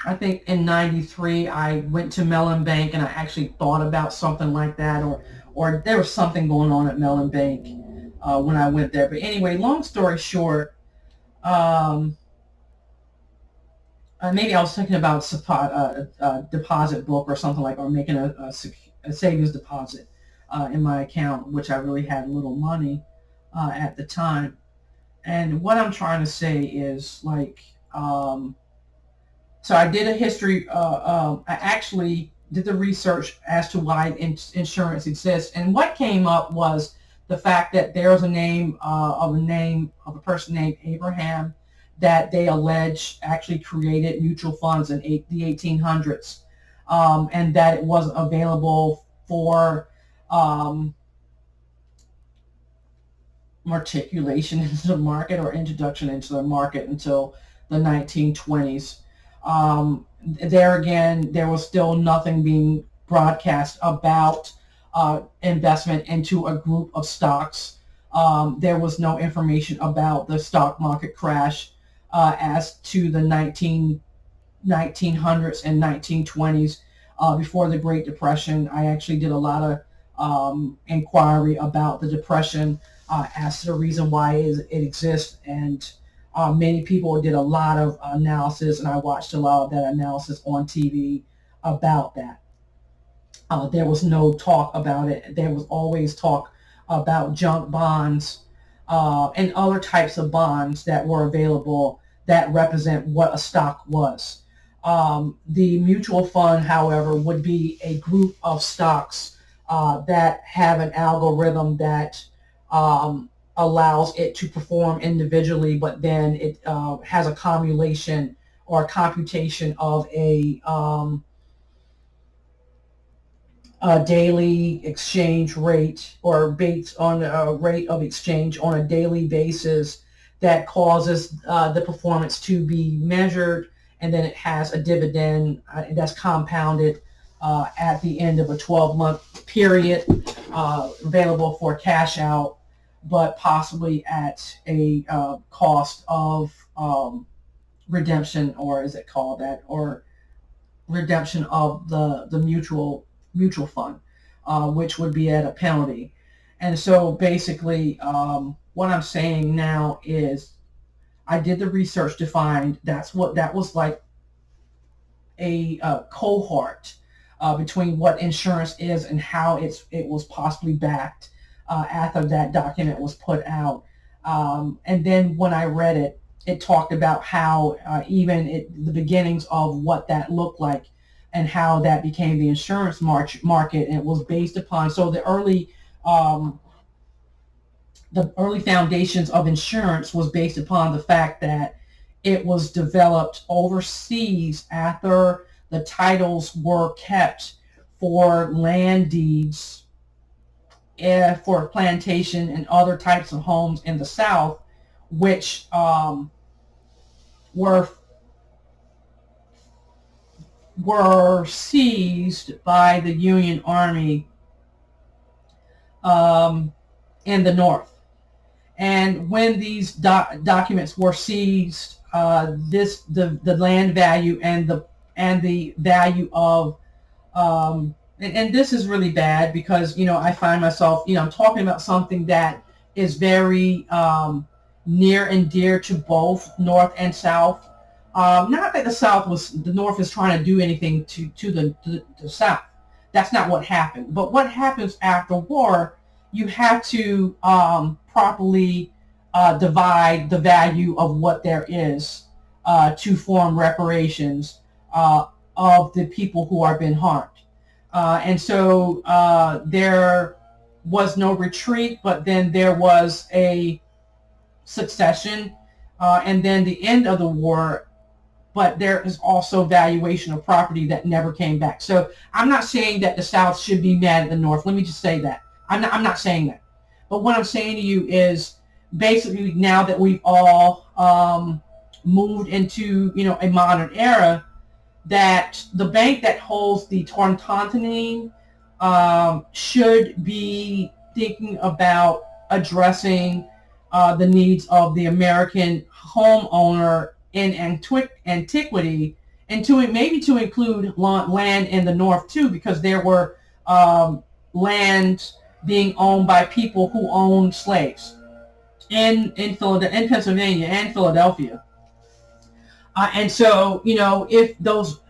I think in 93 I went to Mellon Bank and I actually thought about something like that, or there was something going on at Mellon Bank when I went there. But anyway, long story short, um, maybe I was thinking about a deposit book or something like, or making a savings deposit in my account, which I really had little money at the time. And what I'm trying to say is like, so I did a history. I actually did the research as to why insurance exists, and what came up was the fact that there was a name of a person named Abraham that they allege actually created mutual funds in the 1800s, and that it wasn't available for um, articulation into the market or introduction into the market until the 1920s. There again, there was still nothing being broadcast about investment into a group of stocks. There was no information about the stock market crash as to the 1900s and 1920s. Before the Great Depression, I actually did a lot of inquiry about the Depression as to the reason why it exists, and many people did a lot of analysis, and I watched a lot of that analysis on TV about that. There was no talk about it. There was always talk about junk bonds and other types of bonds that were available that represent what a stock was. The mutual fund, however, would be a group of stocks that have an algorithm that allows it to perform individually, but then it has a cumulation or a computation of a daily exchange rate, or based on a rate of exchange on a daily basis that causes the performance to be measured, and then it has a dividend that's compounded at the end of a 12-month period, available for cash out, but possibly at a cost of redemption, or is it called that, or redemption of the mutual fund, which would be at a penalty. And so basically, what I'm saying now is I did the research to find that was like a cohort between what insurance is and how it was possibly backed after that document was put out. And then when I read it, it talked about how even the beginnings of what that looked like. and how that became the insurance market. And it was based upon, so um, the early foundations of insurance was based upon the fact that it was developed overseas after the titles were kept for land deeds, for plantation and other types of homes in the South, which were were seized by the Union Army um, in the North. And when these documents were seized, the land value and the value of and this is really bad because I find myself I'm talking about something that is very near and dear to both North and South. Not that the North is trying to do anything to the South. That's not what happened. But what happens after war, you have to properly divide the value of what there is to form reparations of the people who are being harmed. And so there was no retreat, but then there was a succession, and then the end of the war. But there is also valuation of property that never came back. So I'm not saying that the South should be mad at the North. Let me just say that. I'm not saying that. But what I'm saying to you is basically now that we've all moved into a modern era, that the bank that holds the Torntontanine should be thinking about addressing the needs of the American homeowner in antiquity, and maybe to include land in the North too, because there were land being owned by people who owned slaves in Pennsylvania and Philadelphia. And so, if those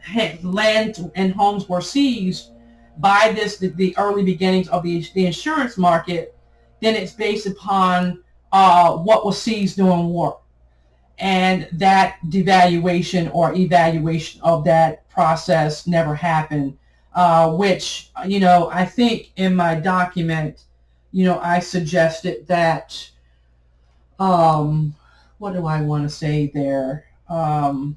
land and homes were seized by the early beginnings of the insurance market, then it's based upon what was seized during war. And that devaluation or evaluation of that process never happened, which, I think in my document, I suggested that, what do I want to say there? I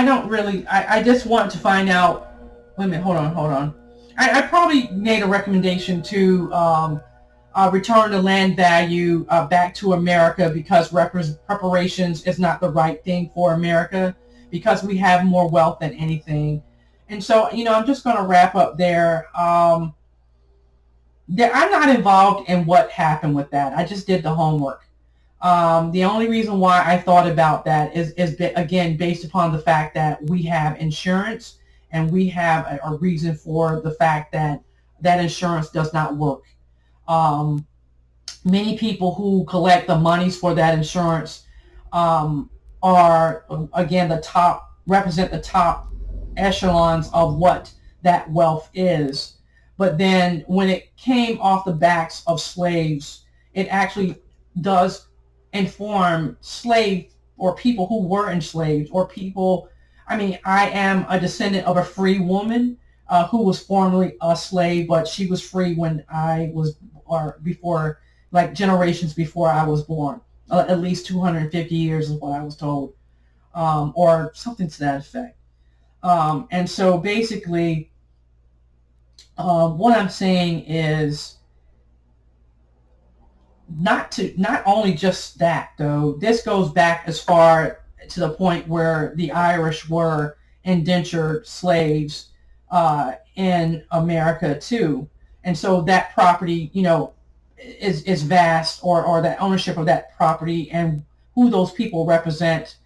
don't really, I just want to find out, wait a minute, hold on. I probably made a recommendation to return the land value back to America because reparations is not the right thing for America because we have more wealth than anything. And so, I'm just going to wrap up there. I'm not involved in what happened with that. I just did the homework. The only reason why I thought about that is again, based upon the fact that we have insurance and we have a reason for the fact that that insurance does not work. Um, Many people who collect the monies for that insurance are, again, represent the top echelons of what that wealth is. But then when it came off the backs of slaves, it actually does inform slave or people who were enslaved or people. I mean, I am a descendant of a free woman who was formerly a slave, but she was free when I was, or before, like generations before I was born. At least 250 years is what I was told, or something to that effect. And so basically, what I'm saying is not only just that though. This goes back as far to the point where the Irish were indentured slaves in America too, and so that property, is vast, or that ownership of that property and who those people represent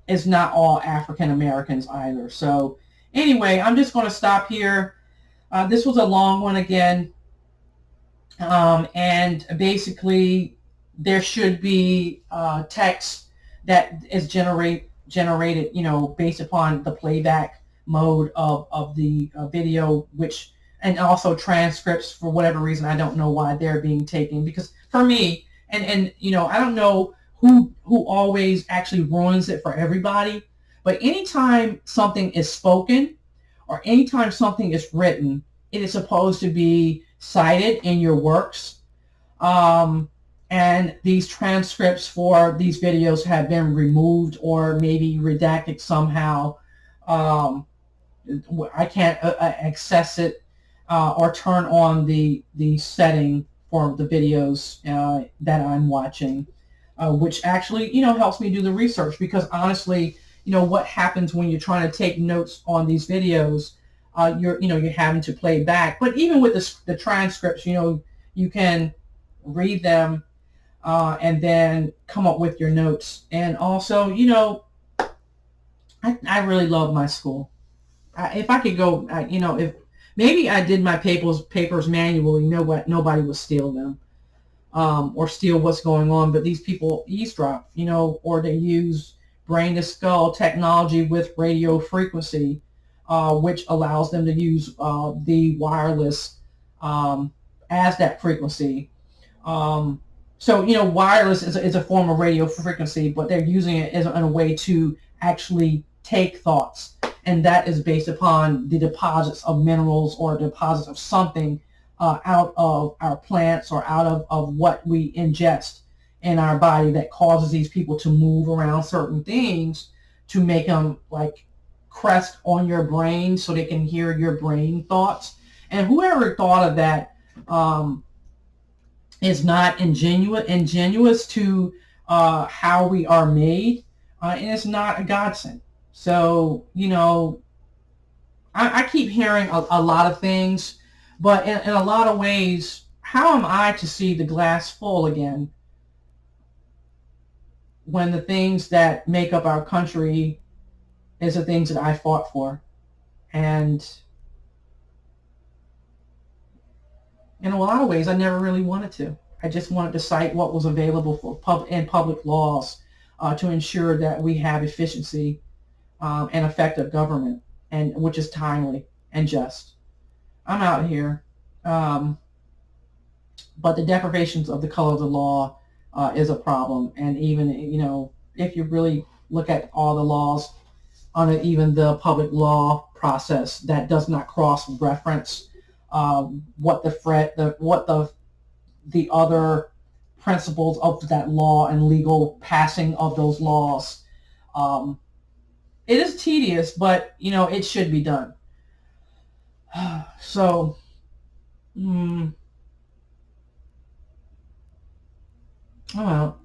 is not all African Americans either. So anyway, I'm just going to stop here. This was a long one again. And basically there should be text that is generated, based upon the playback mode of the video, which, and also transcripts. For whatever reason, I don't know why they're being taken, because for me, and I don't know who always actually ruins it for everybody. But anytime something is spoken or anytime something is written, it is supposed to be cited in your works. Um, and these transcripts for these videos have been removed or maybe redacted somehow. Um, I can't access it or turn on the setting for the videos that I'm watching, which actually helps me do the research, because honestly, what happens when you're trying to take notes on these videos, you're having to play back. But even with the transcripts, you can read them and then come up with your notes. And also, I really love my school. If I could go, if maybe I did my papers manually, nobody would steal them or steal what's going on. But these people eavesdrop, or they use brain to skull technology with radio frequency, which allows them to use the wireless as that frequency. Um, so, wireless is a form of radio frequency, but they're using it as in a way to actually take thoughts. And that is based upon the deposits of minerals or deposits of something out of our plants or out of what we ingest in our body that causes these people to move around certain things to make them like crest on your brain so they can hear your brain thoughts. And whoever thought of that, is not ingenuous to how we are made, and it's not a godsend. So, I keep hearing a lot of things, but in a lot of ways, how am I to see the glass full again when the things that make up our country is the things that I fought for? And in a lot of ways, I never really wanted to. I just wanted to cite what was available for public laws to ensure that we have efficiency and effective government, and which is timely and just. I'm out here, um, but the deprivations of the color of the law is a problem. And even if you really look at all the laws on even the public law process that does not cross reference what the other principles of that law and legal passing of those laws. Um, it is tedious, but it should be done. So, mm, oh well.